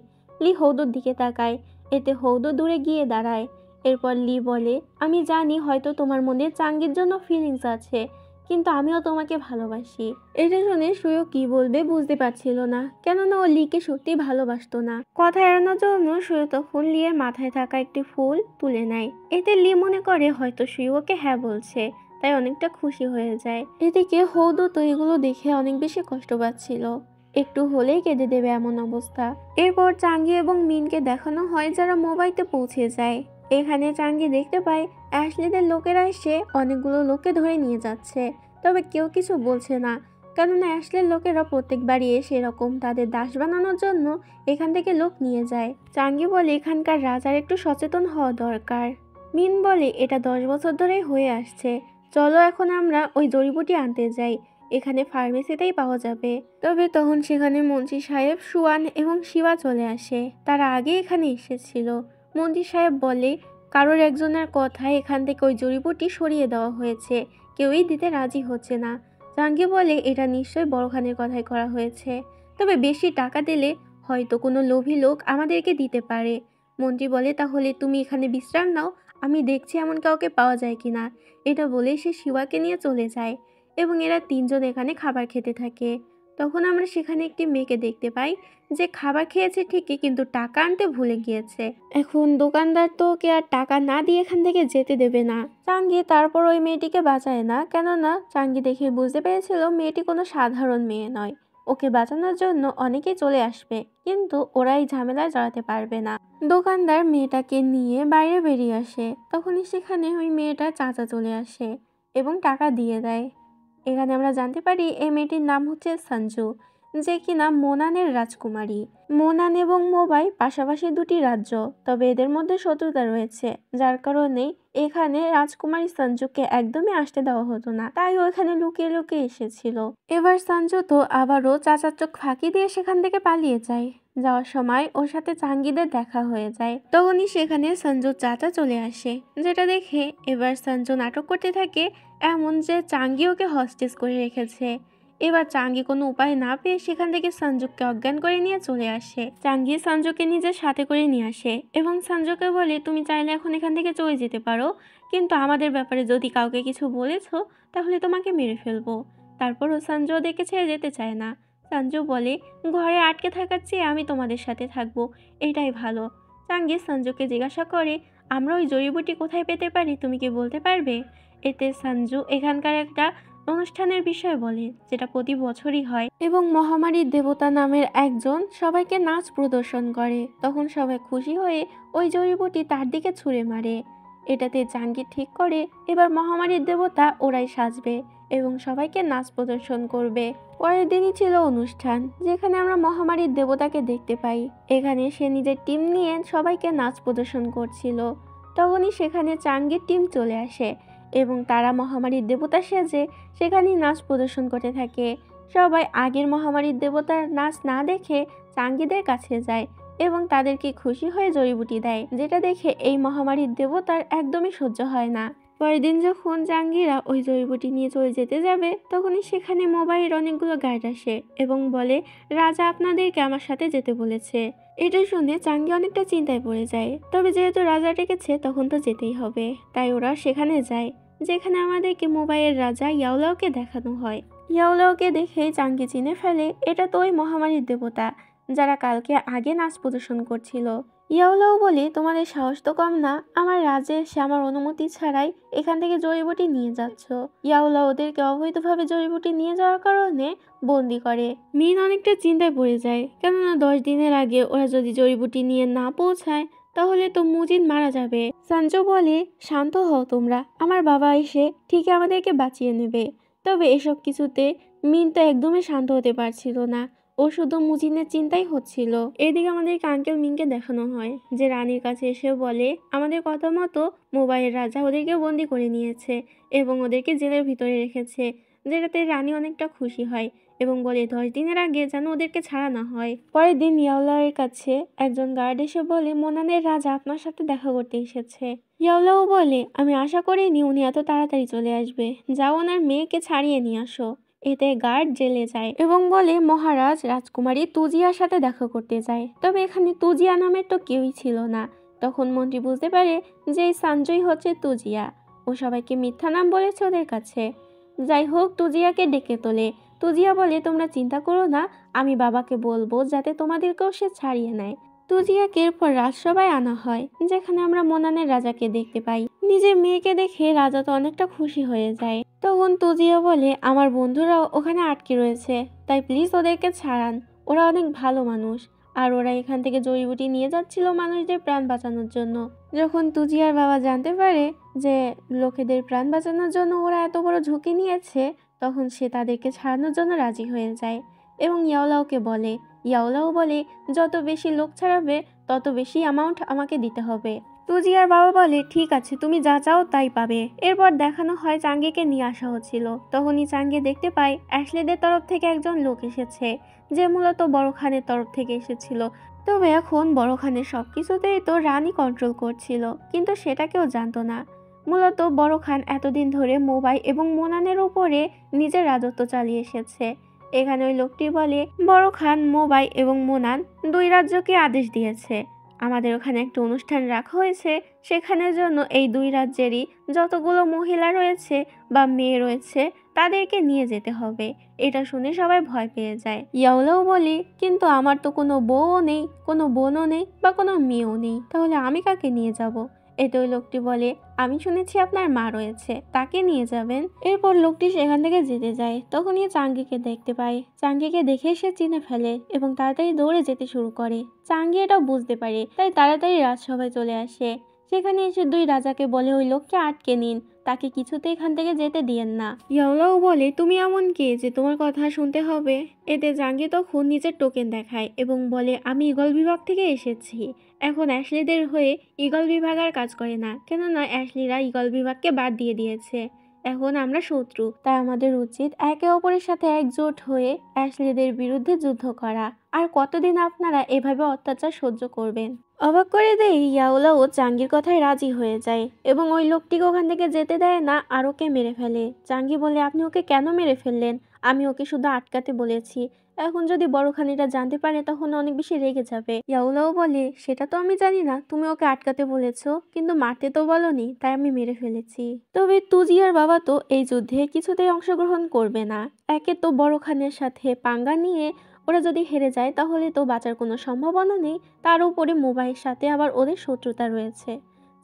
Speaker 1: লি হৌদুর দিকে তাকায়, এতে হৌদু দূরে গিয়ে দাঁড়ায়। এরপর লি বলে, আমি জানি হয়তো তোমার মনে চাঙ্গির জন্য ফিলিংস আছে, কিন্তু আমিও তোমাকে ভালোবাসি। এটা শুনে সুয়ো কি বলবে বুঝতে পারছিল না, কেননা ও লিকে সত্যি ভালোবাসতো না। কথা এড়ানোর জন্য সুয়ো তখন লিয়ের মাথায় থাকা একটি ফুল তুলে নেয়। এতে লি মনে করে হয়তো সুয়োকে হ্যাঁ বলছে, তাই অনেকটা খুশি হয়ে যায়। এদিকে হৌদু তো এগুলো দেখে অনেক বেশি কষ্ট পাচ্ছিল, একটু হলেই কেঁদে দেবে এমন অবস্থা। এরপর চাঙ্গি এবং মিনকে দেখানো হয় যারা মোবাইতে পৌঁছে যায়। এখানে চাঙ্গি দেখতে পায় অ্যাশলিদের লোকেরা এসে অনেকগুলো লোককে ধরে নিয়ে যাচ্ছে, তবে কেউ কিছু বলছে না, কেননা অ্যাশলির লোকেরা প্রত্যেকবারই এসে এরকম তাদের দাস বানানোর জন্য এখান থেকে লোক নিয়ে যায়। চাঙ্গি বলে এখানকার রাজার একটু সচেতন হওয়া দরকার। মিন বলে এটা 10 বছর ধরেই হয়ে আসছে, চলো এখন আমরা ওই জড়িবুটি আনতে যাই, এখানে ফার্মেসিতেই পাওয়া যাবে। তবে তখন সেখানে মন্ত্রী সাহেব, সুয়ান এবং শিবা চলে আসে, তারা আগে এখানে এসেছিল। মন্ত্রী সাহেব বলে কারোর একজনের কথায় এখান থেকে ওই জড়িবুটি সরিয়ে দেওয়া হয়েছে, কেউই দিতে রাজি হচ্ছে না। জাঙ্গি বলে এটা নিশ্চয়ই বড়খানের কথাই করা হয়েছে, তবে বেশি টাকা দিলে হয়তো কোনো লোভী লোক আমাদেরকে দিতে পারে। মন্ত্রী বলে তাহলে তুমি এখানে বিশ্রাম নাও, আমি দেখছি এমন কাউকে পাওয়া যায় কিনা। এটা বলে সে শিবাকে নিয়ে চলে যায় এবং এরা তিনজন এখানে খাবার খেতে থাকে। তখন আমরা সেখানে একটি মেয়েকে দেখতে পাই যে খাবার খেয়েছে ঠিকই, কিন্তু টাকা আনতে ভুলে গিয়েছে। এখন দোকানদার তো ওকে আর টাকা না দিয়ে এখান থেকে যেতে দেবে না। চাঙ্গি তারপর ওই মেয়েটিকে বাঁচায় না, কেননা চাঙ্গি দেখে বুঝতে পেরেছিল মেয়েটি কোনো সাধারণ মেয়ে নয়, ওকে বাঁচানোর জন্য অনেকেই চলে আসবে, কিন্তু ওরা এই ঝামেলায় জড়াতে পারবে না। দোকানদার মেয়েটাকে নিয়ে বাইরে বেরিয়ে আসে, তখনই সেখানে ওই মেয়েটার চাচা চলে আসে এবং টাকা দিয়ে দেয়। এখানে আমরা জানতে পারি এই মেয়েটির নাম হচ্ছে সঞ্জু, যে কিনা মোনানের রাজকুমারী। মোনান এবং মোবাই পাশাপাশি দুটি রাজ্য, তবে এদের মধ্যে শত্রুতা রয়েছে, যার কারণে এখানে রাজকুমারী সঞ্জুকে একদমই আসতে দেওয়া হতো না, তাই ও এখানে লুকিয়ে লুকিয়ে এসেছিল। এবার সঞ্জু তো আবারও চাচার চোখ ফাঁকি দিয়ে সেখান থেকে পালিয়ে যায়। যাওয়ার সময় ওর সাথে চাঙ্গিদের দেখা হয়ে যায়, তখনই সেখানে সঞ্জুর চাচা চলে আসে, যেটা দেখে এবার সঞ্জু নাটক করতে থাকে এমন যে চাঙ্গি ওকে হস্টেজ করে রেখেছে। এবার চাঙ্গি কোনো উপায় না পেয়ে সেখান থেকে সঞ্জুকে অজ্ঞান করে নিয়ে চলে আসে। চাঙ্গি সঞ্জুকে নিজের সাথে করে নিয়ে আসে এবং সঞ্জুকে বলে তুমি চাইলে এখন এখান থেকে চলে যেতে পারো, কিন্তু আমাদের ব্যাপারে যদি কাউকে কিছু বলেছো তাহলে তোমাকে মেরে ফেলবো। তারপরও সঞ্জু ওদেরকে ছেড়ে যেতে চায় না। সঞ্জু বলে ঘরে আটকে থাকার চেয়ে আমি তোমাদের সাথে থাকবো, এটাই ভালো। চাঙ্গি সঞ্জুকে জিজ্ঞাসা করে আমরা ওই জড়িবুটি কোথায় পেতে পারি, তুমি কি বলতে পারবে? এতে সঞ্জু এখানকার একটা অনুষ্ঠানের বিষয় বলে, যেটা প্রতি বছরই হয় এবং মহামারীর দেবতা নামের একজন সবাইকে নাচ প্রদর্শন করে। তখন সবাই খুশি হয়ে ওই জড়িবুটি তার দিকে ছুঁড়ে মারে। এটাতে জাঙ্গি ঠিক করে এবার মহামারীর দেবতা ওরাই সাজবে এবং সবাইকে নাচ প্রদর্শন করবে। পরের দিনই ছিল অনুষ্ঠান, যেখানে আমরা মহামারীর দেবতাকে দেখতে পাই। এখানে সে নিজের টিম নিয়ে সবাইকে নাচ প্রদর্শন করছিল। তখনই সেখানে চাঙ্গির টিম চলে আসে এবং তারা মহামারীর দেবতা সেজে সেখানেই নাচ প্রদর্শন করতে থাকে। সবাই আগের মহামারীর দেবতার নাচ না দেখে চাঙ্গিদের কাছে যায় এবং তাদেরকে খুশি হয়ে জড়িবুটি দেয়, যেটা দেখে এই মহামারীর দেবতার একদমই সহ্য হয় না। পরের দিন যখন জাঙ্গিরা ওই জড়িবুটি নিয়ে চলে যেতে যাবে, তখনই সেখানে মোবাইলের অনেকগুলো গার্ড আসে এবং বলে রাজা আপনাদেরকে আমার সাথে যেতে বলেছে। এটা শুনে চাঙ্গি অনেকটা চিন্তায় পড়ে যায়, তবে যেহেতু রাজা ডেকেছে তখন তো যেতেই হবে, তাই ওরা সেখানে যায়, যেখানে আমাদেরকে মোবাইলের রাজা ইয়াওলাওকে দেখানো হয়। ইয়াওলাওকে দেখে চাঙ্গি চিনে ফেলে এটা তো ওই মহামারীর দেবতা যারা কালকে আগে নাচ প্রদর্শন করছিল। ইয়াওলাও বলে তোমাদের সাহস তো কম না, আমার রাজে এসে আমার অনুমতি ছাড়াই এখান থেকে জড়িবুটি নিয়ে যাচ্ছ। ইয়াওলাও ওদেরকে অবৈধভাবে জড়িবুটি নিয়ে যাওয়ার কারণে বন্দি করে। মিন অনেকটা চিন্তায় পড়ে যায়, কেননা 10 দিনের আগে ওরা যদি জড়িবুটি নিয়ে না পৌঁছায় তাহলে তো মুজিন মারা যাবে। সঞ্জু বলে শান্ত হও তোমরা, আমার বাবা এসে ঠিকই আমাদেরকে বাঁচিয়ে নেবে। তবে এসব কিছুতে মিন তো একদমই শান্ত হতে পারছিল না, ও শুধু মুজিনের চিন্তাই হচ্ছিল। এদিকে আমাদেরকে আঙ্কেল মিনকে দেখানো হয় যে রানীর কাছে এসে বলে আমাদের কথা মতো মোবাইলের রাজা ওদেরকে বন্দি করে নিয়েছে এবং ওদেরকে জেলের ভিতরে রেখেছে, যেটাতে রানী অনেকটা খুশি হয় এবং বলে 10 দিনের আগে যেন ওদেরকে ছাড়া না হয়। পরের দিন ইয়াওলাওয়ের কাছে একজন গার্ড এসে বলে মোনানের রাজা আপনার সাথে দেখা করতে এসেছে। ইয়াওলাও বলে আমি আশা করিনি উনি এত তাড়াতাড়ি চলে আসবে, যাও ওনার মেয়েকে ছাড়িয়ে নিয়ে আসো। এতে গার্ড জেলে যায় এবং বলে মহারাজ রাজকুমারী তুজিয়ার সাথে দেখা করতে যায়, তবে এখানে তুজিয়া নামের তো কেউই ছিল না। তখন মন্ত্রী বুঝতে পারে যে এই সঞ্জয় হচ্ছে তুজিয়া, ও সবাইকে মিথ্যা নাম বলেছে ওদের কাছে। যাই হোক তুজিয়াকে ডেকে তোলে। তুজিয়া বলে তোমরা চিন্তা করো না, আমি বাবাকে বলবো যাতে তোমাদেরকেও সে ছাড়িয়ে নেয়। তুজিয়াকে এরপর রাজসভায় আনা হয়, যেখানে আমরা মোনানের রাজাকে দেখতে পাই। নিজের মেয়েকে দেখে রাজা তো অনেকটা খুশি হয়ে যায়। তখন তুজিয়া বলে আমার বন্ধুরাও ওখানে আটকে রয়েছে, তাই প্লিজ ওদেরকে ছাড়ান, ওরা অনেক ভালো মানুষ, আর ওরা এখান থেকে জড়িবুটি নিয়ে যাচ্ছিল মানুষদের প্রাণ বাঁচানোর জন্য। যখন তুজিয়ার বাবা জানতে পারে যে লোকেদের প্রাণ বাঁচানোর জন্য ওরা এত বড় ঝুঁকি নিয়েছে, তখন সে তাদেরকে ছাড়ানোর জন্য রাজি হয়ে যায় এবং ইয়াওলাওকে বলে। ইয়াওলাও বলে, যত বেশি লোক ছাড়াবে তত বেশি অ্যামাউন্ট আমাকে দিতে হবে। তুজিয়ার বাবা বলে, ঠিক আছে, তুমি যা চাও তাই পাবে। এরপর দেখানো হয় চাঙ্গিকে নিয়ে আসা হচ্ছিল। তখনই চাঙ্গি দেখতে পায় অ্যাশলিদের তরফ থেকে একজন লোক এসেছে, যে মূলত বড় খানের তরফ থেকে এসেছিল। তবে এখন বড় খানের সবকিছুতেই তো রানী কন্ট্রোল করছিল, কিন্তু সেটা কেউ জানতো না। মূলত বড় খান এতদিন ধরে মোবাই এবং মোনানের উপরে নিজের রাজত্ব চালিয়ে এসেছে। এখানে ওই লোকটি বলে, বড় খান মোবাই এবং মোনান দুই রাজ্যকে আদেশ দিয়েছে, আমাদের ওখানে একটা অনুষ্ঠান রাখা হয়েছে, সেখানের জন্য এই দুই রাজ্যেরই যতগুলো মহিলা রয়েছে বা মেয়ে রয়েছে তাদেরকে নিয়ে যেতে হবে। এটা শুনে সবাই ভয় পেয়ে যায়। ইয়াওলাও বলে, কিন্তু আমার তো কোনো বউও নেই, কোনো বোনও নেই বা কোনো মেয়েও নেই, তাহলে আমি কাকে নিয়ে যাব? এতে ওই লোকটি বলে, আমি শুনেছি আপনার মা রয়েছে, তাকে নিয়ে যাবেন। এরপর লোকটি সেখান থেকে যেতে যায়। তখনই চাঙ্গিকে দেখতে পায়। চাঙ্গিকে দেখে সে চিনে ফেলে এবং তাড়াতাড়ি দৌড়ে যেতে শুরু করে। চাঙ্গি এটা বুঝতে পারে, তাই তাড়াতাড়ি রাজসভায় চলে আসে। সেখানে এসে দুই রাজাকে বলে ওই লোককে আটকে নিন, তাকে কিছুতে এখান থেকে যেতে দিয়েন না। ইয়াওলাও বলে, তুমি এমন কে যে তোমার কথা শুনতে হবে? এতে জাঙ্গি তখন নিজের টোকেন দেখায় এবং বলে, আমি ঈগল বিভাগ থেকে এসেছি। এখন অ্যাশলিদের হয়ে ঈগল বিভাগ আর কাজ করে না, কেননা অ্যাশলিরা ঈগল বিভাগকে বাদ দিয়ে দিয়েছে। এখন আমরা শত্রু, তাই আমাদের উচিত একে অপরের সাথে একজোট হয়ে অ্যাশলিদের বিরুদ্ধে যুদ্ধ করা। আর কতদিন আপনারা এভাবে অত্যাচার সহ্য করবেন? অবাক করে দেয় ইয়াওলাও চাঙ্গির কথায় রাজি হয়ে যায় এবং ওই লোকটিকে ওখান থেকে যেতে দেয় না আর ওকে মেরে ফেলে। চাঙ্গি বলে, আপনি ওকে কেন মেরে ফেললেন? আমি ওকে শুধু আটকাতে বলেছি, এখন যদি বড় খানিটা জানতে পারে তখন অনেক বেশি রেগে যাবে। ইয়াওলাও বলে, সেটা তো আমি জানি না, তুমি ওকে আটকাতে বলেছো, কিন্তু মারতে তো বলনি, তাই আমি মেরে ফেলেছি। তবে তুজিয়ার বাবা তো এই যুদ্ধে কিছুতেই অংশগ্রহণ করবে না। একে তো বড় খানের সাথে পাঙ্গা নিয়ে ওরা যদি হেরে যায় তাহলে তো বাঁচার কোনো সম্ভাবনা নেই, তার উপরে মোবাইয়ের সাথে আবার ওদের শত্রুতা রয়েছে।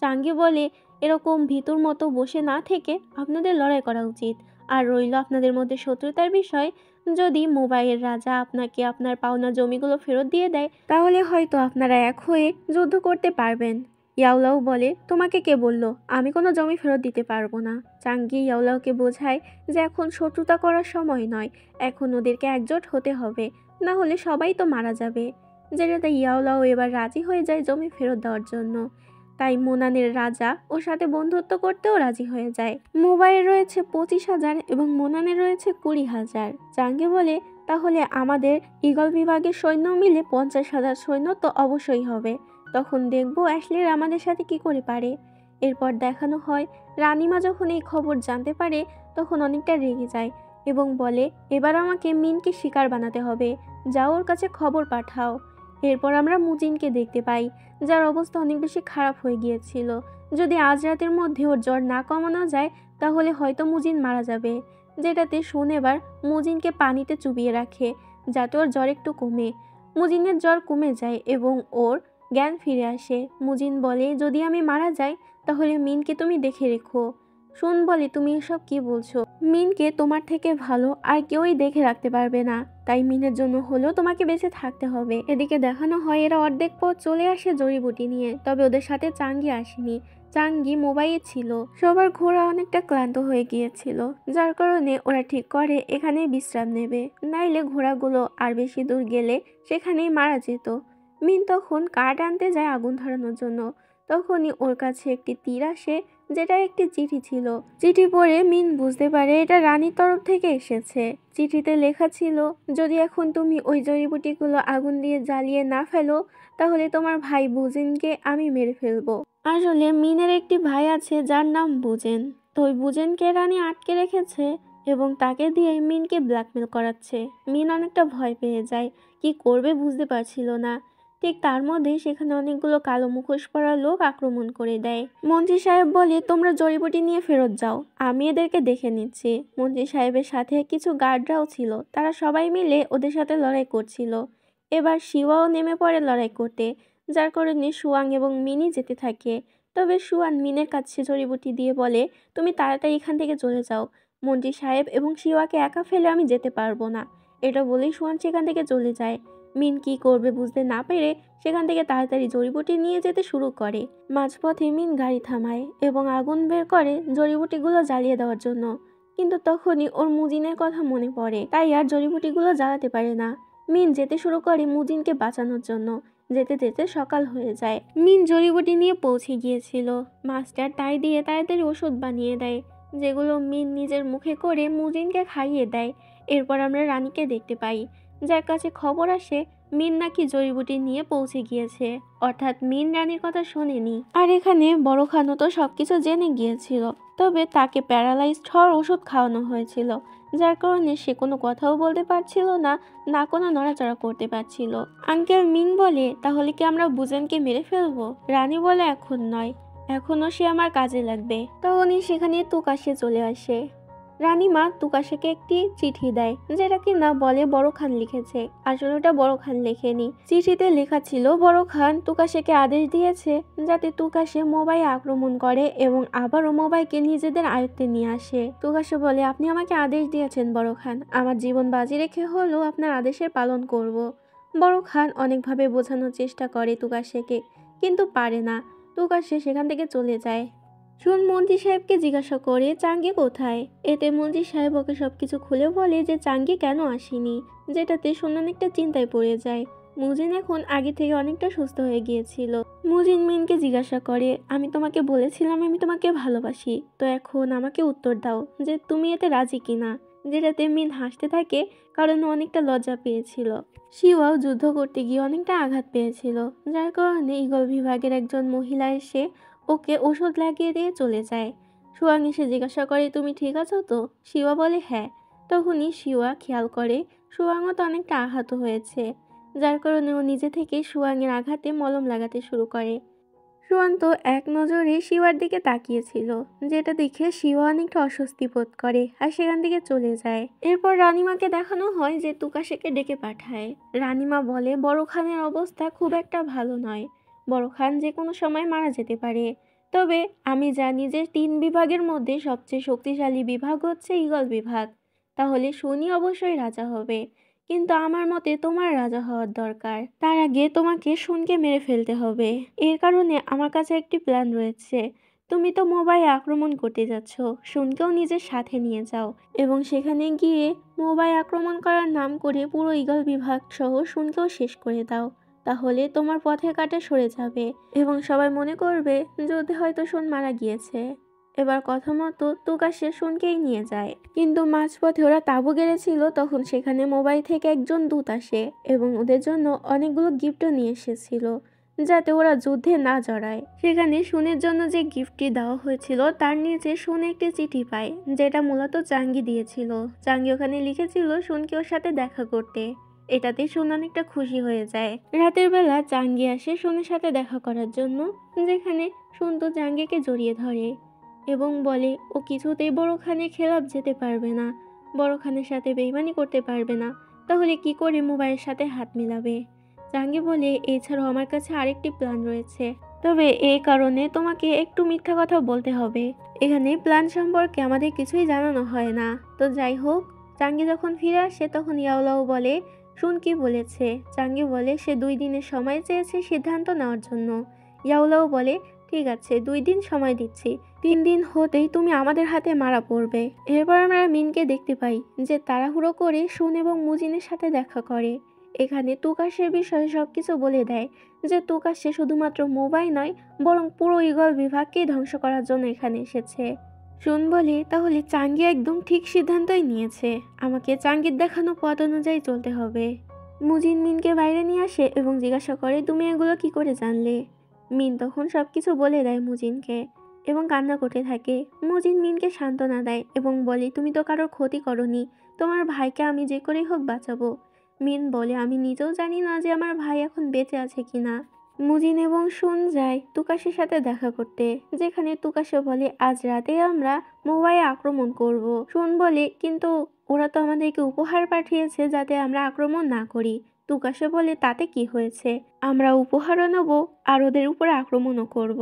Speaker 1: চাঙ্গি বলে, এরকম ভিতুর মতো বসে না থেকে আপনাদের লড়াই করা উচিত। আর রইল আপনাদের মধ্যে শত্রুতার বিষয়, যদি মোবাইয়ের রাজা আপনাকে আপনার পাওনা জমিগুলো ফেরত দিয়ে দেয় তাহলে হয়তো আপনারা এক হয়ে যুদ্ধ করতে পারবেন। ইয়াওলাও বলে, তোমাকে কে বললো আমি কোনো জমি ফেরত দিতে পারবো না? চাঙ্গি ইয়াওলাওকে বোঝায় যে এখন শত্রুতা করার সময় নয়, এখন ওদেরকে একজোট হতে হবে, না হলে সবাই তো মারা যাবে। যেটাতে ইয়াওলাও এবার রাজি হয়ে যায় জমি ফেরত দেওয়ার জন্য। তাই মোনানের রাজা ওর সাথে বন্ধুত্ব করতেও রাজি হয়ে যায়। মোবাইল রয়েছে 25,000 এবং মোনানের রয়েছে 20,000। চাঙ্গে বলে, তাহলে আমাদের ঈগল বিভাগের সৈন্য মিলে 50,000 সৈন্য তো অবশ্যই হবে, তখন দেখবো অ্যাশলির আমাদের সাথে কি করে পারে। এরপর দেখানো হয় রানীমা যখন এই খবর জানতে পারে তখন অনেকটা রেগে যায় এবং বলে, এবার আমাকে মিনকে শিকার বানাতে হবে, যাও ওর কাছে খবর পাঠাও। এরপর আমরা মুজিনকে দেখতে পাই, যার অবস্থা অনেক বেশি খারাপ হয়ে গিয়েছিল। যদি আজ রাতের মধ্যে ওর জ্বর না কমানো যায় তাহলে হয়তো মুজিন মারা যাবে। যেটাতে এবার মুজিনকে পানিতে চুবিয়ে রাখে যাতে ওর জ্বর একটু কমে। মুজিনের জ্বর কমে যায় এবং ওর জ্ঞান ফিরে আসে। মুজিন বলে, যদি আমি মারা যাই তাহলে মিনকে তুমি দেখে রেখো। শুন বলে, তুমি এসব কি বলছো? মিনকে তোমার থেকে ভালো আর কেউই দেখে রাখতে পারবে না, তাই মিনের জন্য হলেও তোমাকে বেঁচে থাকতে হবে। এদিকে দেখানো হয় এরা অর্ধেক পথ চলে আসে জড়িবুটি নিয়ে, তবে ওদের সাথে চাঙ্গি আসেনি। চাঙ্গি মোবাইলে ছিল। সবার ঘোড়া অনেকটা ক্লান্ত হয়ে গিয়েছিল, যার কারণে ওরা ঠিক করে এখানে বিশ্রাম নেবে, নাইলে ঘোড়াগুলো আর বেশি দূর গেলে সেখানেই মারা যেত। মিন তখন কাঠ আনতে যায় আগুন ধরানোর জন্য। তখনই ওর কাছে একটি তীর আসে, যেটা একটি চিঠি ছিল। চিঠি পড়ে মিন বুঝতে পারে এটা রানীর তরফ থেকে এসেছে। চিঠিতে লেখা ছিল, যদি এখন তুমি ওই জড়িবুটিগুলো আগুন দিয়ে জ্বালিয়ে না ফেলো তাহলে তোমার ভাই বুজেনকে আমি মেরে ফেলবো। আসলে মিনের একটি ভাই আছে যার নাম বুজেন, তো ওই বুজেনকে রানী আটকে রেখেছে এবং তাকে দিয়ে মিনকে ব্ল্যাকমেল করাচ্ছে। মিন অনেকটা ভয় পেয়ে যায়, কি করবে বুঝতে পারছিল না। ঠিক তার মধ্যেই সেখানে অনেকগুলো কালো মুখোশ পরা লোক আক্রমণ করে দেয়। মন্ত্রী সাহেব বলে, তোমরা জড়িবুটি নিয়ে ফেরত যাও, আমি এদেরকে দেখে নিচ্ছি। মন্ত্রী সাহেবের সাথে কিছু গার্ডরাও ছিল, তারা সবাই মিলে ওদের সাথে লড়াই করছিল। এবার শিওয়াও নেমে পড়ে লড়াই করতে, যার কারণে সুয়াং এবং মিনি যেতে থাকে। তবে সুয়ান মিনের কাছে জড়িবুটি দিয়ে বলে, তুমি তাড়াতাড়ি এখান থেকে চলে যাও, মন্ত্রী সাহেব এবং শিওয়াকে একা ফেলে আমি যেতে পারবো না। এটা বলেই সুয়ান সেখান থেকে চলে যায়। মিন কি করবে বুঝতে না পেরে সেখান থেকে তাড়াতাড়ি জড়িবুটি নিয়ে যেতে শুরু করে। মাঝপথে মিন গাড়ি থামায় এবং আগুন বের করে জড়িবুটিগুলো জ্বালিয়ে দেওয়ার জন্য, কিন্তু তখনই ওর মুজিনের কথা মনে পড়ে, তাই আর জড়িবুটিগুলো জ্বালাতে পারে না। মিন যেতে শুরু করে মুজিনকে বাঁচানোর জন্য। যেতে যেতে সকাল হয়ে যায়। মিন জড়িবুটি নিয়ে পৌঁছে গিয়েছিল। মাস্টার তাই দিয়ে তাড়াতাড়ি ওষুধ বানিয়ে দেয়, যেগুলো মিন নিজের মুখে করে মুজিনকে খাইয়ে দেয়। এরপর আমরা রানীকে দেখতে পাই, যার কাছে খবর আসে মিন নাকি জড়িবুটি নিয়ে পৌঁছে গিয়েছে, অর্থাৎ মিন রানীর কথা শোনেনি। আর এখানে বড় খানও তো সবকিছু জেনে গিয়েছিল, তবে তাকে প্যারালাইজড হওয়ার ওষুধ খাওয়ানো হয়েছিল, যার কারণে সে কোনো কথাও বলতে পারছিল না, না কোনো নড়াচড়া করতে পারছিল। আঙ্কেল মিন বলে, তাহলে কি আমরা বুজেনকে মেরে ফেলবো? রানী বলে, এখন নয়, এখনো সে আমার কাজে লাগবে। তখনই সেখানে তুকাশে চলে আসে। রানীমা তুকাশেকে একটি চিঠি দেয়, যেটা কিনা বলে বড় খান লিখেছে। আসলে ওটা বড় খান লেখেনি। চিঠিতে লেখা ছিল বড় খান তুকাশেকে আদেশ দিয়েছে যাতে তুকাশে মোবাই আক্রমণ করে এবং আবারও মোবাইকে নিজেদের আয়ত্তে নিয়ে আসে। তুকাশে বলে, আপনি আমাকে আদেশ দিয়েছেন বড় খান, আমার জীবন বাজি রেখে হলেও আপনার আদেশের পালন করব। বড় খান অনেকভাবে বোঝানোর চেষ্টা করে তুকাশেকে, কিন্তু পারে না। তুকাশে সেখান থেকে চলে যায়। শুন মন্ত্রী সাহেবকে জিজ্ঞাসা করে চাঙ্গি কোথায়। এতে মন্ত্রী সাহেব ওকে সবকিছু খুলে বলে যে চাঙ্গি কেন আসেনি, যেটাতে শুন অনেকটা চিন্তায় পড়ে যায়। মুজিন এখন আগে থেকে অনেকটা সুস্থ হয়ে গিয়েছিল। মুজিন মিনকে জিজ্ঞাসা করে, আমি তোমাকে বলেছিলাম আমি তোমাকে ভালোবাসি, তো এখন আমাকে উত্তর দাও যে তুমি এতে রাজি কিনা। যেটাতে মিন হাসতে থাকে, কারণ অনেকটা লজ্জা পেয়েছিল। শিওয়াও যুদ্ধ করতে গিয়ে অনেকটা আঘাত পেয়েছিল, যার কারণে ঈগল বিভাগের একজন মহিলা এসে ওকে ওষুধ লাগিয়ে দিয়ে চলে যায়। সুয়াং এসে জিজ্ঞাসা করে, তুমি ঠিক আছো তো? শিওয়া বলে হ্যাঁ। তখনই শিওয়া খেয়াল করে সুয়াংও তো অনেকটা আহত হয়েছে, যার কারণে ও নিজে থেকে সুয়াংয়ের আঘাতে মলম লাগাতে শুরু করে। সুয়াং তো এক নজরে শিওয়ার দিকে তাকিয়েছিল, যেটা দেখে শিওয়া অনেকটা অস্বস্তি বোধ করে আর সেখান থেকে চলে যায়। এরপর রানীমাকে দেখানো হয় যে তুকাশেকে ডেকে পাঠায়। রানীমা বলে বড় খানের অবস্থা খুব একটা ভালো নয়, বড় খান যে কোনো সময় মারা যেতে পারে। তবে আমি জানি যে 3 বিভাগের মধ্যে সবচেয়ে শক্তিশালী বিভাগ হচ্ছে ঈগল বিভাগ, তাহলে শুনি অবশ্যই রাজা হবে। কিন্তু আমার মতে তোমার রাজা হওয়ার দরকার, তার আগে তোমাকে শুনকে মেরে ফেলতে হবে। এর কারণে আমার কাছে একটি প্ল্যান রয়েছে। তুমি তো মোবাই আক্রমণ করতে যাচ্ছ, শুনকেও নিজের সাথে নিয়ে যাও এবং সেখানে গিয়ে মোবাই আক্রমণ করার নাম করে পুরো ঈগল বিভাগ সহ শুনকেও শেষ করে দাও। তাহলে তোমার পথের কাঁটা সরে যাবে এবং সবাই মনে করবে যুদ্ধে হয়তো শুন মারা গিয়েছে। এবার কথা মতো তুকাশে শুনকেই নিয়ে যায়। কিন্তু মাঝপথে ওরা তাঁবু গেড়েছিল, তখন সেখানে মোবাইল থেকে একজন দূত আসে এবং ওদের জন্য অনেকগুলো গিফটও নিয়ে এসেছিল, যাতে ওরা যুদ্ধে না জড়ায়। সেখানে শুনের জন্য যে গিফটটি দেওয়া হয়েছিল তার নিচে শুন একটি চিঠি পায়, যেটা মূলত চাঙ্গি দিয়েছিল। চাঙ্গি ওখানে লিখেছিল শুনকে ওর সাথে দেখা করতে। এটাতে শুন অনেকটা খুশি হয়ে যায়। রাতের বেলা চাঙ্গি আসে শুনের সাথে দেখা করার জন্য, যেখানে শুন তো চাঙ্গিকে জড়িয়ে ধরে এবং বলে ও কিছুতেই বড় খানের খেলাফ যেতে পারবে না, বড় খানের সাথে বেইমানি করতে পারবে না, তাহলে কি করে মোবাইলের সাথে হাত মিলাবে। চাঙ্গি বলে, এছাড়াও আমার কাছে আরেকটি প্ল্যান রয়েছে, তবে এই কারণে তোমাকে একটু মিথ্যা কথা বলতে হবে। এখানে প্ল্যান সম্পর্কে আমাদের কিছুই জানানো হয় না। তো যাই হোক, চাঙ্গি যখন ফিরে আসে তখন ইয়াওলাও বলে শুন কি বলেছে। চাঙ্গি বলে সে 2 দিনের সময় চেয়েছে সিদ্ধান্ত নেওয়ার জন্য। ইয়াওলাও বলে ঠিক আছে, 2 দিন সময় দিচ্ছি, 3 দিন হতেই তুমি আমাদের হাতে মারা পড়বে। এরপর আমরা মিনকে দেখতে পাই যে তাড়াহুড়ো করে শুন এবং মুজিনের সাথে দেখা করে। এখানে তুকাশের বিষয়ে সবকিছু বলে দেয় যে তুকাশে শুধুমাত্র মোবাইল নয়, বরং পুরো ঈগল বিভাগকে ধ্বংস করার জন্য এখানে এসেছে। শুন বলে, তাহলে চাঙ্গি একদম ঠিক সিদ্ধান্তই নিয়েছে, আমাকে চাঙ্গির দেখানো পথ অনুযায়ী চলতে হবে। মুজিন মিনকে বাইরে নিয়ে আসে এবং জিজ্ঞাসা করে তুমি এগুলো কি করে জানলে। মিন তখন সবকিছু বলে দেয় মুজিনকে এবং কান্না করতে থাকে। মুজিন মিনকে সান্ত্বনা দেয় এবং বলে তুমি তো কারোর ক্ষতি করনি, তোমার ভাইকে আমি যে করেই হোক বাঁচাবো। মিন বলে আমি নিজেও জানি না যে আমার ভাই এখন বেঁচে আছে কিনা। মুজিন এবং শুন যায় তুকাশের সাথে দেখা করতে, যেখানে তুকাশে বলে আজ রাতে আমরা মোবাইলে আক্রমণ করব। শুন বলে কিন্তু ওরা তো আমাদেরকে উপহার পাঠিয়েছে যাতে আমরা আক্রমণ না করি। তুকাশে বলে তাতে কি হয়েছে, আমরা উপহারও নেব আর ওদের উপরে আক্রমণও করব।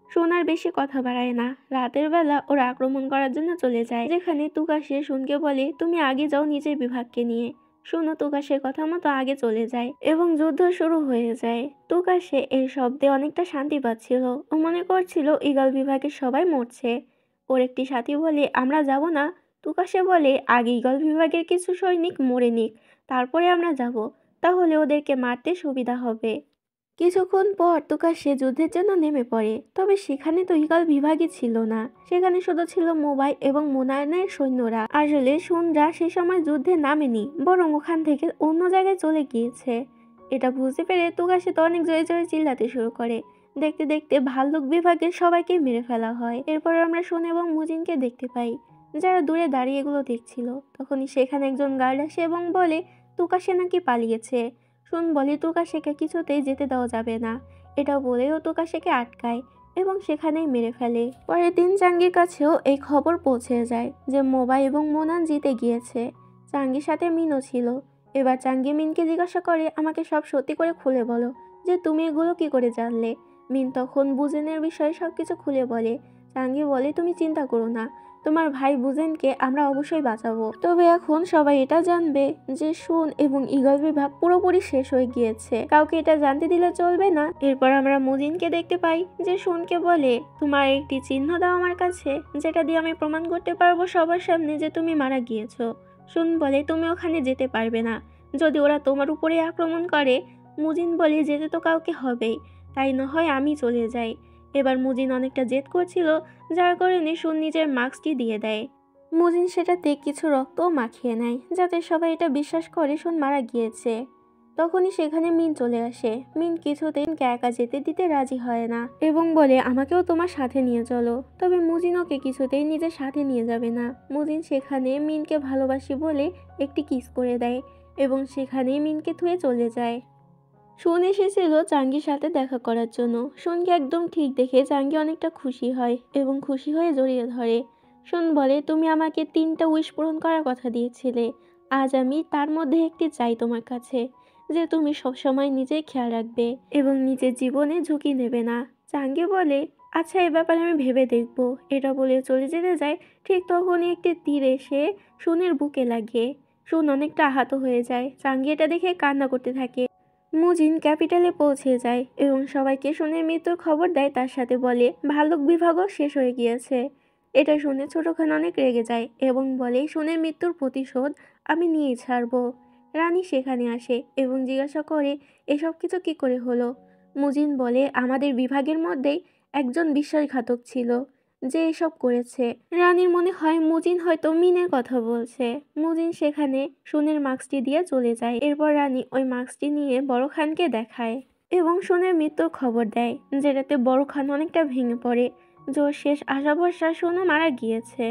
Speaker 1: শুন আর বেশি কথা বাড়ায় না, রাতের বেলা ওরা আক্রমণ করার জন্য চলে যায়, যেখানে তুকাশে শুনকে বলে তুমি আগে যাও নিজের বিভাগকে নিয়ে। শুনো তুকাশের কথা মতো আগে চলে যায় এবং যুদ্ধ শুরু হয়ে যায়। তুকাশে এর শব্দে অনেকটা শান্তি পাচ্ছিল। ও মনে করছিল ঈগল বিভাগের সবাই মরছে। ওর একটি সাথী বলে আমরা যাব না। তুকাশে বলে আগে ঈগল বিভাগের কিছু সৈনিক মরে নিক, তারপরে আমরা যাব, তাহলে ওদেরকে মারতে সুবিধা হবে। কিছুক্ষণ পর তুকাশে যুদ্ধের জন্য নেমে পড়ে, তবে সেখানে তো ঈগল বিভাগই ছিল না, সেখানে শুধু ছিল মোবাই এবং মোনায়নের সৈন্যরা। আসলে শুনরা সে সময় যুদ্ধে নামেনি, বরং ওখান থেকে অন্য জায়গায় চলে গিয়েছে। এটা বুঝতে পেরে তুকাশে তো অনেক জোরে জোরে চিল্লাতে শুরু করে। দেখতে দেখতে ভাল্লুক বিভাগের সবাইকে মেরে ফেলা হয়। এরপর আমরা শুন এবং মুজিনকে দেখতে পাই, যারা দূরে দাঁড়িয়ে এগুলো দেখছিল। তখনই সেখানে একজন গার্ড আসে এবং বলে তুকাশে নাকি পালিয়েছে। শুন বলে তুকাশেকে কিছুতেই যেতে দেওয়া যাবে না। এটা বলেও তুকাশেকে আটকায় এবং সেখানেই মেরে ফেলে। পরের দিন চাঙ্গির কাছেও এই খবর পৌঁছে যায় যে মোবাই এবং মোনান জিতে গিয়েছে। চাঙ্গির সাথে মিনও ছিল। এবার চাঙ্গি মিনকে জিজ্ঞাসা করে আমাকে সব সত্যি করে খুলে বলো যে তুমি এগুলো কি করে জানলে। মিন তখন বুজেনের বিষয়ে সবকিছু খুলে বলে। চাঙ্গি বলে তুমি চিন্তা করো না, তোমার ভাই বুজেনকে আমরা অবশ্যই বাঁচাবো। তবে এখন সবাই এটা জানবে যে শুন এবং ঈগল বিভাগ পুরোপুরি শেষ হয়ে গিয়েছে, কাউকে এটা জানতে দিলে চলবে না। এরপর আমরা মুজিনকে দেখতে পাই যে শুনকে বলে তোমার একটি চিহ্ন দাও আমার কাছে, যেটা দিয়ে আমি প্রমাণ করতে পারবো সবার সামনে যে তুমি মারা গিয়েছো। শুন বলে তুমি ওখানে যেতে পারবে না, যদি ওরা তোমার উপরে আক্রমণ করে। মুজিন বলে যেতে তো কাউকে হবেই, তাই না হয় আমি চলে যাই। এবার মুজিন অনেকটা জেদ করছিল, যার কারণে শুন নিজের মাস্কটি দিয়ে দেয়। মুজিন সেটাতে কিছু রক্তও মাখিয়ে নেয়, যাতে সবাই এটা বিশ্বাস করে শুন মারা গিয়েছে। তখনই সেখানে মিন চলে আসে। মিন কিছুতেই একা যেতে দিতে রাজি হয় না এবং বলে আমাকেও তোমার সাথে নিয়ে চলো। তবে মুজিন ওকে কিছুতেই নিজের সাথে নিয়ে যাবে না। মুজিন সেখানে মিনকে ভালোবাসি বলে একটি কিস করে দেয় এবং সেখানেই মিনকে থুয়ে চলে যায়। শুন এসেছিল চাঙ্গির সাথে দেখা করার জন্য। শুনকে একদম ঠিক দেখে চাঙ্গি অনেকটা খুশি হয় এবং খুশি হয়ে জড়িয়ে ধরে। শুন বলে তুমি আমাকে 3টা উইশ পূরণ করার কথা দিয়েছিলে, আজ আমি তার মধ্যে একটি চাই তোমার কাছে, যে তুমি সবসময় নিজের খেয়াল রাখবে এবং নিজের জীবনে ঝুঁকি নেবে না। চাঙ্গি বলে আচ্ছা, এ ব্যাপারে আমি ভেবে দেখব। এটা বলে চলে যেতে যায়। ঠিক তখনই একটি তীর এসে শুনের বুকে লাগে। শুন অনেকটা আহত হয়ে যায়। চাঙ্গি এটা দেখে কান্না করতে থাকে। মুজিন ক্যাপিটালে পৌঁছে যায় এবং সবাইকে শুনে মৃত্যুর খবর দেয়। তার সাথে বলে ভাল্লুক বিভাগও শেষ হয়ে গিয়েছে। এটা শুনে ছোট খান অনেক রেগে যায় এবং বলে শুনের মৃত্যুর প্রতিশোধ আমি নিয়েই ছাড়বো। রানী সেখানে আসে এবং জিজ্ঞাসা করে এসব কিছু কি করে হলো। মুজিন বলে আমাদের বিভাগের মধ্যেই একজন বিশ্বাসঘাতক ছিল যে এসব করেছে। রানীর মনে হয় মুজিন হয়তো মিনের কথা বলছে। মুজিন সেখানে শুনের মাস্কটি দিয়ে চলে যায়। এরপর রানী ওই মাস্কটি নিয়ে বড় খানকে দেখায় এবং শুনের মৃত্যুর খবর দেয়, যেটাতে বড় খান অনেকটা ভেঙে পড়ে। জোর শেষ আশা ভরসা শুনও মারা গিয়েছে।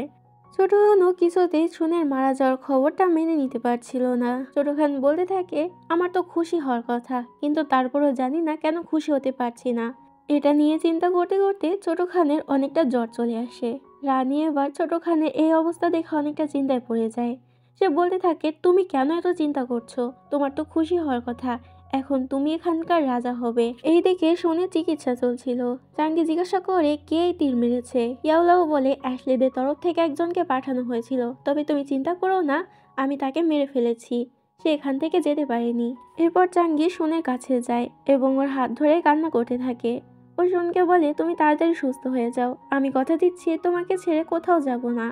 Speaker 1: ছোট খানও কিছুতেই শুনের মারা যাওয়ার খবরটা মেনে নিতে পারছিল না। ছোট খান বলতে থাকে আমার তো খুশি হওয়ার কথা, কিন্তু তারপরও জানি না কেন খুশি হতে পারছি না। এটা নিয়ে চিন্তা করতে করতে ছোট খানের অনেকটা জ্বর চলে আসে। রানী এবার ছোট খানের এই অবস্থা দেখে অনেকটা চিন্তায় পড়ে যায়। সে বলতে থাকে তুমি কেন এত চিন্তা করছো, তোমার তো খুশি হওয়ার কথা, এখন তুমি এখানকার রাজা হবে। এই দেখে শুনে চিকিৎসা চলছিল। চাঙ্গি জিজ্ঞাসা করে কে এই তীর মেরেছে। ইয়াওলাও বলে অ্যাশলিদের তরফ থেকে একজনকে পাঠানো হয়েছিল, তবে তুমি চিন্তা করো না, আমি তাকে মেরে ফেলেছি, সে এখান থেকে যেতে পারেনি। এরপর চাঙ্গি শুনের কাছে যায় এবং ওর হাত ধরে কান্না করতে থাকে। ও শুনকে বলে তুমি তাড়াতাড়ি সুস্থ হয়ে যাও, আমি কথা দিচ্ছি তোমাকে ছেড়ে কোথাও যাব না।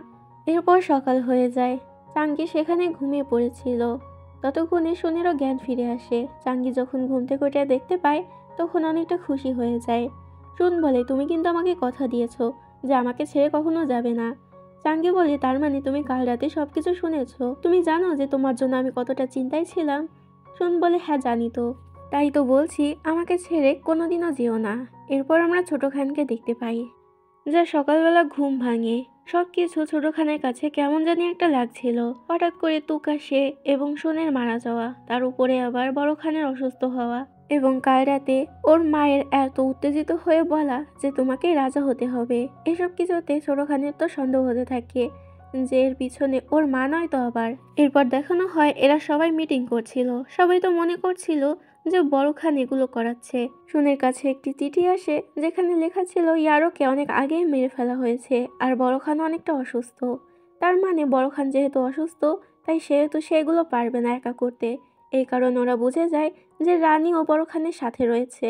Speaker 1: এরপর সকাল হয়ে যায়। চাঙ্গি সেখানে ঘুমিয়ে পড়েছিল। ততক্ষণে শুনেরও জ্ঞান ফিরে আসে। চাঙ্গি যখন ঘুম থেকে উঠে দেখতে পায় তখন অনেকটা খুশি হয়ে যায়। শুন বলে তুমি কিন্তু আমাকে কথা দিয়েছো যে আমাকে ছেড়ে কখনো যাবে না। চাঙ্গি বলে তার মানে তুমি কাল রাতে সবকিছু শুনেছো, তুমি জানো যে তোমার জন্য আমি কতটা চিন্তায় ছিলাম। শুন বলে হ্যাঁ জানি তো, তাই তো বলছি আমাকে ছেড়ে কোনোদিনও যেও না। এরপর আমরা ছোট খানকে দেখতে পাই, যা সকালবেলা ঘুম ভাঙে। সবকিছু ছোট খানের কাছে কেমন জানি একটা লাগছিল। হঠাৎ করে তুকাশে এবং সোনের মারা যাওয়া, তার উপরে আবার বড় খানের অসুস্থ হওয়া এবং কাল রাতে ওর মায়ের এত উত্তেজিত হয়ে বলা যে তোমাকে রাজা হতে হবে। এসব কিছুতে ছোট খানের তো সন্দেহ হতে থাকে যে এর পিছনে ওর মা নয় তো আবার। এরপর দেখানো হয় এরা সবাই মিটিং করছিল। সবাই তো মনে করছিল যে বড় খান এগুলো করাচ্ছে। শুনের কাছে একটি চিঠি আসে যেখানে লেখা ছিল ইয়ারোকে অনেক আগেই মেরে ফেলা হয়েছে আর বড় খান অনেকটা অসুস্থ। তার মানে বড় খান যেহেতু অসুস্থ, তাই সেহেতু সেগুলো পারবে না একা করতে। এই কারণে ওরা বুঝে যায় যে রানী ও বড় খানের সাথে রয়েছে।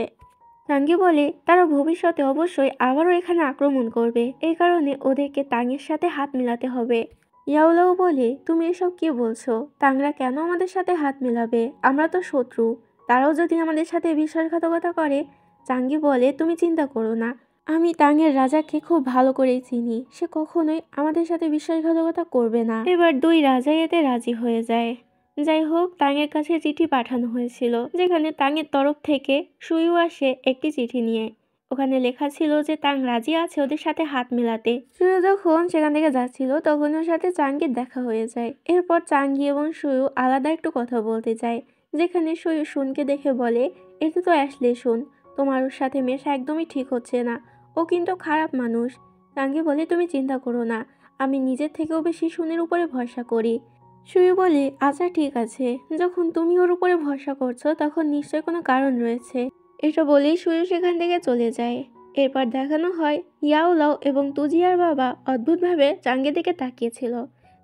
Speaker 1: তাঙ্গি বলে তারা ভবিষ্যতে অবশ্যই আবারও এখানে আক্রমণ করবে, এই কারণে ওদেরকে তাঙের সাথে হাত মিলাতে হবে। ইয়াওলাও বলে তুমি এসব কি বলছো? তাংরা কেন আমাদের সাথে হাত মিলাবে? আমরা তো শত্রু। তারাও যদি আমাদের সাথে বিশ্বাসঘাতকতা করে। চাঙ্গি বলে তুমি চিন্তা করো না, আমি তাঙের রাজাকে খুব ভালো করেই চিনি, সে কখনোই আমাদের সাথে বিশ্বাসঘাতকতা করবে না। এবার দুই রাজাই এতে রাজি হয়ে যায়। যাই হোক, তাঙের কাছে চিঠি পাঠানো হয়েছিল, যেখানে তাঙের তরফ থেকে সুইও আসে একটি চিঠি নিয়ে। ওখানে লেখা ছিল যে তাং রাজি আছে ওদের সাথে হাত মেলাতে। সুইও যখন সেখান থেকে যাচ্ছিল তখন ওর সাথে চাঙ্গির দেখা হয়ে যায়। এরপর চাঙ্গি এবং সুইও আলাদা একটু কথা বলতে যায়, যেখানে সুইও শুনকে দেখে বলে এটা তো অ্যাশলে শুন, তোমার ওর সাথে মেশা একদমই ঠিক হচ্ছে না, ও কিন্তু খারাপ মানুষ। চাঙ্গি বলে তুমি চিন্তা করো না, আমি নিজের থেকেও বেশি শুনের উপরে ভরসা করি। সুই বলে আচ্ছা ঠিক আছে, যখন তুমি ওর উপরে ভরসা করছো তখন নিশ্চয় কোনো কারণ রয়েছে। এটা বলেই সুই সেখান থেকে চলে যায়। এরপর দেখানো হয় ইয়াওলাও এবং তুজিয়ার বাবা অদ্ভুতভাবে চাঙ্গি দিকে তাকিয়েছিল।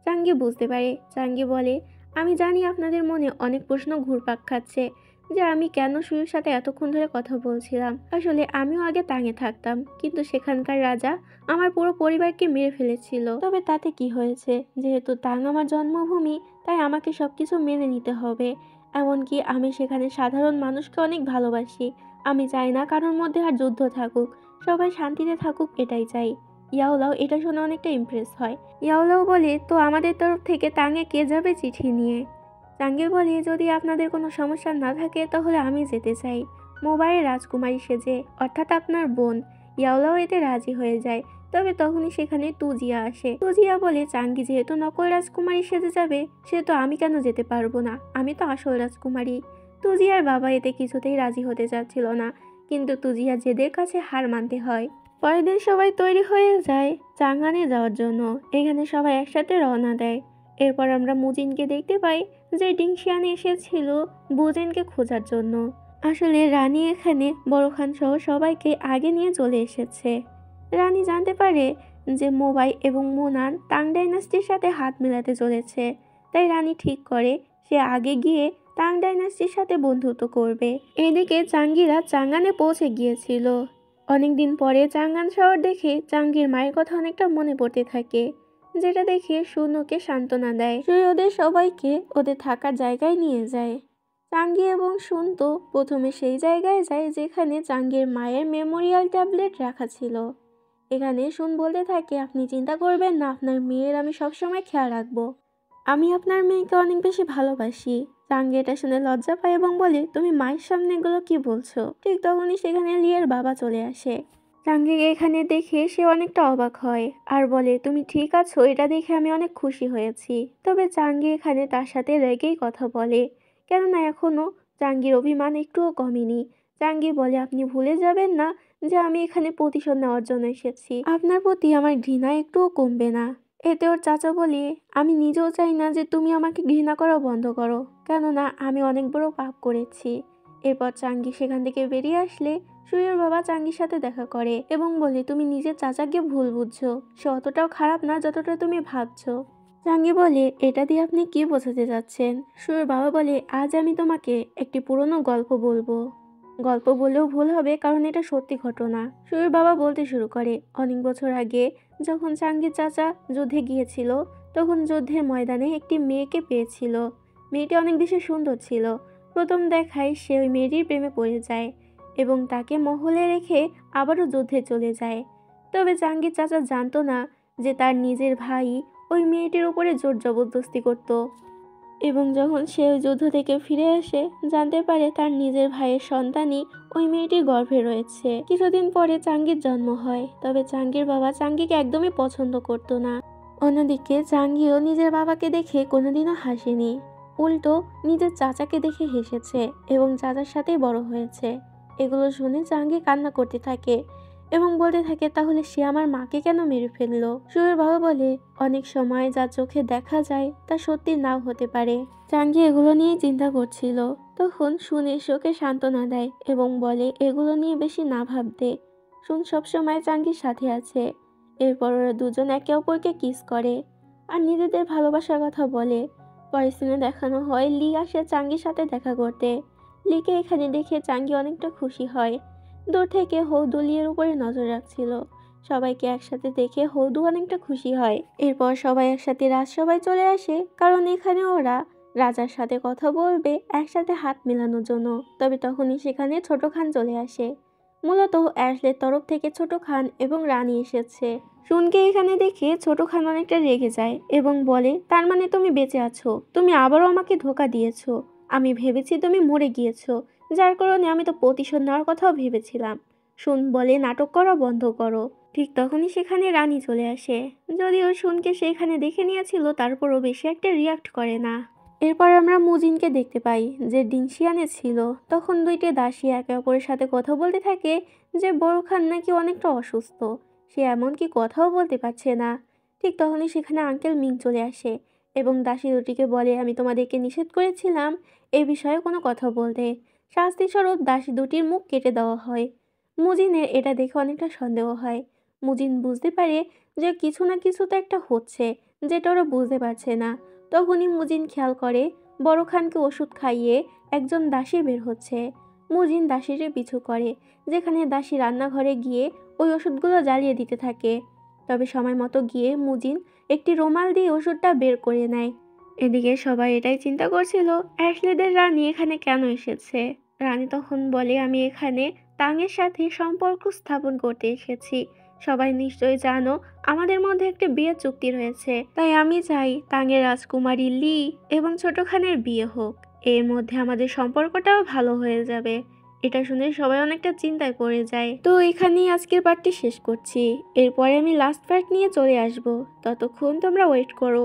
Speaker 1: চাঙ্গি বুঝতে পারে। চাঙ্গি বলে আমি জানি আপনাদের মনে অনেক প্রশ্ন ঘুরপাক খাচ্ছে যে আমি কেন সুইয়ের সাথে এতক্ষণ ধরে কথা বলছিলাম। আসলে আমিও আগে তাঙে থাকতাম, কিন্তু সেখানকার রাজা আমার পুরো পরিবারকে মেরে ফেলেছিল। তবে তাতে কি হয়েছে, যেহেতু তাং আমার জন্মভূমি, তাই আমাকে সবকিছু মেনে নিতে হবে। এমনকি আমি সেখানে সাধারণ মানুষকে অনেক ভালোবাসি। আমি চাই না কারোর মধ্যে আর যুদ্ধ থাকুক, সবাই শান্তিতে থাকুক, এটাই চাই। ইয়াওলাও এটা শুনে অনেকটা ইমপ্রেস হয়। ইয়াওলাও বলে তো আমাদের তরফ থেকে তাঙে কে যাবে চিঠি নিয়ে? চাঙ্গি বলে যদি আপনাদের কোনো সমস্যা না থাকে তাহলে আমি যেতে চাই, মোবাইয়ের রাজকুমারী সেজে, অর্থাৎ আপনার বোন। ইয়াওলাও এতে রাজি হয়ে যায়। তবে তখনই সেখানে তুজিয়া আসে। তুজিয়া বলে চাঙ্গি যেহেতু নকল রাজকুমারী সেজে যাবে, সেহেতু আমি কেন যেতে পারবো না, আমি তো আসল রাজকুমারী। তুজিয়ার বাবা এতে কিছুতেই রাজি হতে চাচ্ছিল না, কিন্তু তুজিয়া জেদের কাছে হার মানতে হয়। পরের দিন সবাই তৈরি হয়ে যায় চাঙ্গানে যাওয়ার জন্য। এখানে সবাই একসাথে রওনা দেয়। এরপর আমরা মুজিনকে দেখতে পাই, যে ডিংশিয়ানে এসেছিল বুজেনকে খোঁজার জন্য। আসলে রানী এখানে বড় খান সহ সবাইকে আগে নিয়ে চলে এসেছে। রানী জানতে পারে যে মোবাই এবং মোনান তাং ডাইনাস্টির সাথে হাত মেলাতে চলেছে, তাই রানী ঠিক করে সে আগে গিয়ে তাং ডাইনাস্টির সাথে বন্ধুত্ব করবে। এদিকে চাঙ্গিরা চাঙ্গানে পৌঁছে গিয়েছিল। অনেকদিন পরে চাঙ্গান শহর দেখে চাঙ্গির মায়ের কথা অনেকটা মনে পড়তে থাকে, যেটা দেখে শুন ওকে সান্ত্বনা দেয়। সুই ওদের সবাইকে ওদের থাকার জায়গায় নিয়ে যায়। চাঙ্গি এবং শুন তো প্রথমে সেই জায়গায় যায় যেখানে চাঙ্গির মায়ের মেমোরিয়াল ট্যাবলেট রাখা ছিল। এখানে শুন বলতে থাকে আপনি চিন্তা করবেন না, আপনার মেয়ের আমি সবসময় খেয়াল রাখবো, আমি আপনার মেয়েকে অনেক বেশি ভালোবাসি। চাঙ্গি এটা শুনে লজ্জা পায় এবং বলে তুমি মায়ের সামনে এগুলো কি বলছো? ঠিক তখনই সেখানে লিয়ের বাবা চলে আসে। চাঙ্গিকে এখানে দেখে সে অনেকটা অবাক হয় আর বলে তুমি ঠিক আছো? এটা দেখে আমি অনেক খুশি হয়েছি। তবে চাঙ্গি এখানে তার সাথে রেগেই কথা বলে, কেননা এখনো চাঙ্গির অভিমান একটুও কমেনি। চাঙ্গি বলে আপনি ভুলে যাবেন না যে আমি এখানে প্রতিশোধ নেওয়ার জন্য এসেছি, আপনার প্রতি আমার ঘৃণা একটুও কমবে না। এতে ওর চাচা বলে আমি নিজেও চাই না যে তুমি আমাকে ঘৃণা করা বন্ধ করো, কেননা আমি অনেক বড় পাপ করেছি। এরপর চাঙ্গি সেখান থেকে বেরিয়ে আসলে সুইয়ের বাবা চাঙ্গির সাথে দেখা করে এবং বলে তুমি নিজের চাচাকে ভুল বুঝছো, সে অতটাও খারাপ না যতটা তুমি ভাবছো। চাঙ্গি বলে এটা দিয়ে আপনি কি বোঝাতে যাচ্ছেন? সুইয়ের বাবা বলে আজ আমি তোমাকে একটি পুরনো গল্প বলবো। গল্প বললেও ভুল হবে, কারণ এটা সত্যি ঘটনা। সুইয়ের বাবা বলতে শুরু করে অনেক বছর আগে যখন চাঙ্গির চাচা যুদ্ধে গিয়েছিল, তখন যুদ্ধের ময়দানে একটি মেয়েকে পেয়েছিল। মেয়েটি অনেক বেশি সুন্দর ছিল। প্রথম দেখায় সে ওই মেয়েটির প্রেমে পড়ে যায় এবং তাকে মহলে রেখে আবারও যুদ্ধে চলে যায়। তবে জাহাঙ্গীর চাচা জানতো না যে তার নিজের ভাই ওই মেয়েটির উপরে জোর জবরদস্তি করত, এবং যখন সে ওই যুদ্ধ থেকে ফিরে আসে জানতে পারে তার নিজের ভাইয়ের সন্তানই ওই মেয়েটির গর্ভে রয়েছে। কিছুদিন পরে চাঙ্গির জন্ম হয়, তবে চাঙ্গির বাবা চাঙ্গিকে একদমই পছন্দ করতো না। অন্যদিকে চাঙ্গিও নিজের বাবাকে দেখে কোনোদিনও হাসেনি, উল্টো নিজের চাচাকে দেখে হেসেছে এবং চাচার সাথেই বড় হয়েছে। এগুলো শুনে চাঙ্গি কান্না করতে থাকে এবং বলতে থাকে তাহলে সে আমার মাকে কেন মেরে ফেললো? সুয়ের বাবা বলে অনেক সময় যা চোখে দেখা যায় তা সত্যি নাও হতে পারে। চাঙ্গি এগুলো নিয়ে চিন্তা করছিল, তখন শুনে ওকে সান্ত্বনা দেয় এবং বলে এগুলো নিয়ে বেশি না ভাবতে, শুন সবসময় চাঙ্গির সাথে আছে। এরপর ওরা দুজন একে অপরকে কিস করে আর নিজেদের ভালোবাসার কথা বলে। পরের সিনে দেখানো হয় লি আসে চাঙ্গির সাথে দেখা করতে। লিকে এখানে দেখে চাঙ্গি অনেকটা খুশি হয়। দূর থেকে হৌদু লিয়ের উপরে নজর রাখছিল। সবাইকে একসাথে দেখে হৌদু অনেকটা খুশি হয়। এরপর সবাই একসাথে রাজসভায় চলে আসে, কারণ এখানে ওরা রাজার সাথে কথা বলবে একসাথে হাত মেলানোর জন্য। তবে তখনই সেখানে ছোট খান চলে আসে। মূলত অ্যাশলের তরফ থেকে ছোট খান এবং রানী এসেছে। শুনকে এখানে দেখে ছোট খান অনেকটা রেগে যায় এবং বলে, তার মানে তুমি বেঁচে আছো? তুমি আবারও আমাকে ধোকা দিয়েছো। আমি ভেবেছি তুমি মরে গিয়েছো, যার কারণে আমি তো প্রতিশোধ নেওয়ার কথাও ভেবেছিলাম। শুন বলে, নাটক করা বন্ধ করো। ঠিক তখনই সেখানে রানী চলে আসে। যদিও শুনকে সেখানে দেখে নিয়েছিল, তারপরও বেশি একটা রিয়াক্ট করে না। এরপর আমরা মুজিনকে দেখতে পাই, যে ডিংশিয়ানে ছিল। তখন দুইটি দাসী একে অপরের সাথে কথা বলতে থাকে যে বড় খান নাকি অনেকটা অসুস্থ, সে এমনকি কথাও বলতে পারছে না। ঠিক তখনই সেখানে আঙ্কেল মিং চলে আসে এবং দাসী দুটিকে বলে, আমি তোমাদেরকে নিষেধ করেছিলাম এ বিষয়ে কোনো কথা বলতে। শাস্তিস্বরূপ দাসী দুটির মুখ কেটে দেওয়া হয়। মুজিনের এটা দেখে অনেকটা সন্দেহ হয়। মুজিন বুঝতে পারে যে কিছু না কিছু তো একটা হচ্ছে, যেটা ওরা বুঝতে পারছে না। তখনই মুজিন খেয়াল করে বড় খানকে ওষুধ খাইয়ে একজন দাসী বের হচ্ছে। মুজিন দাসীরে পিছু করে, যেখানে দাসী রান্নাঘরে গিয়ে ওই ওষুধগুলো জ্বালিয়ে দিতে থাকে। তবে সময় মতো গিয়ে মুজিন একটি রুমাল দিয়ে ওষুধটা বের করে নেয়। এদিকে সবাই এটাই চিন্তা করছিল, অ্যাশলেদের রানী এখানে কেন এসেছে। রানী তখন বলে, আমি এখানে তাঙের সাথে সম্পর্ক স্থাপন করতে এসেছি। সবাই নিশ্চয়ই জানো আমাদের মধ্যে একটা বিয়ে চুক্তি রয়েছে, তাই আমি চাই তাঙের রাজকুমারী লি এবং ছোট খানের বিয়ে হোক। এর মধ্যে আমাদের সম্পর্কটাও ভালো হয়ে যাবে। এটা শুনে সবাই অনেকটা চিন্তায় পড়ে যায়। তো এখানেই আজকের পার্টটি শেষ করছি। এরপরে আমি লাস্ট পার্ট নিয়ে চলে আসব। ততক্ষণ তোমরা ওয়েট করো।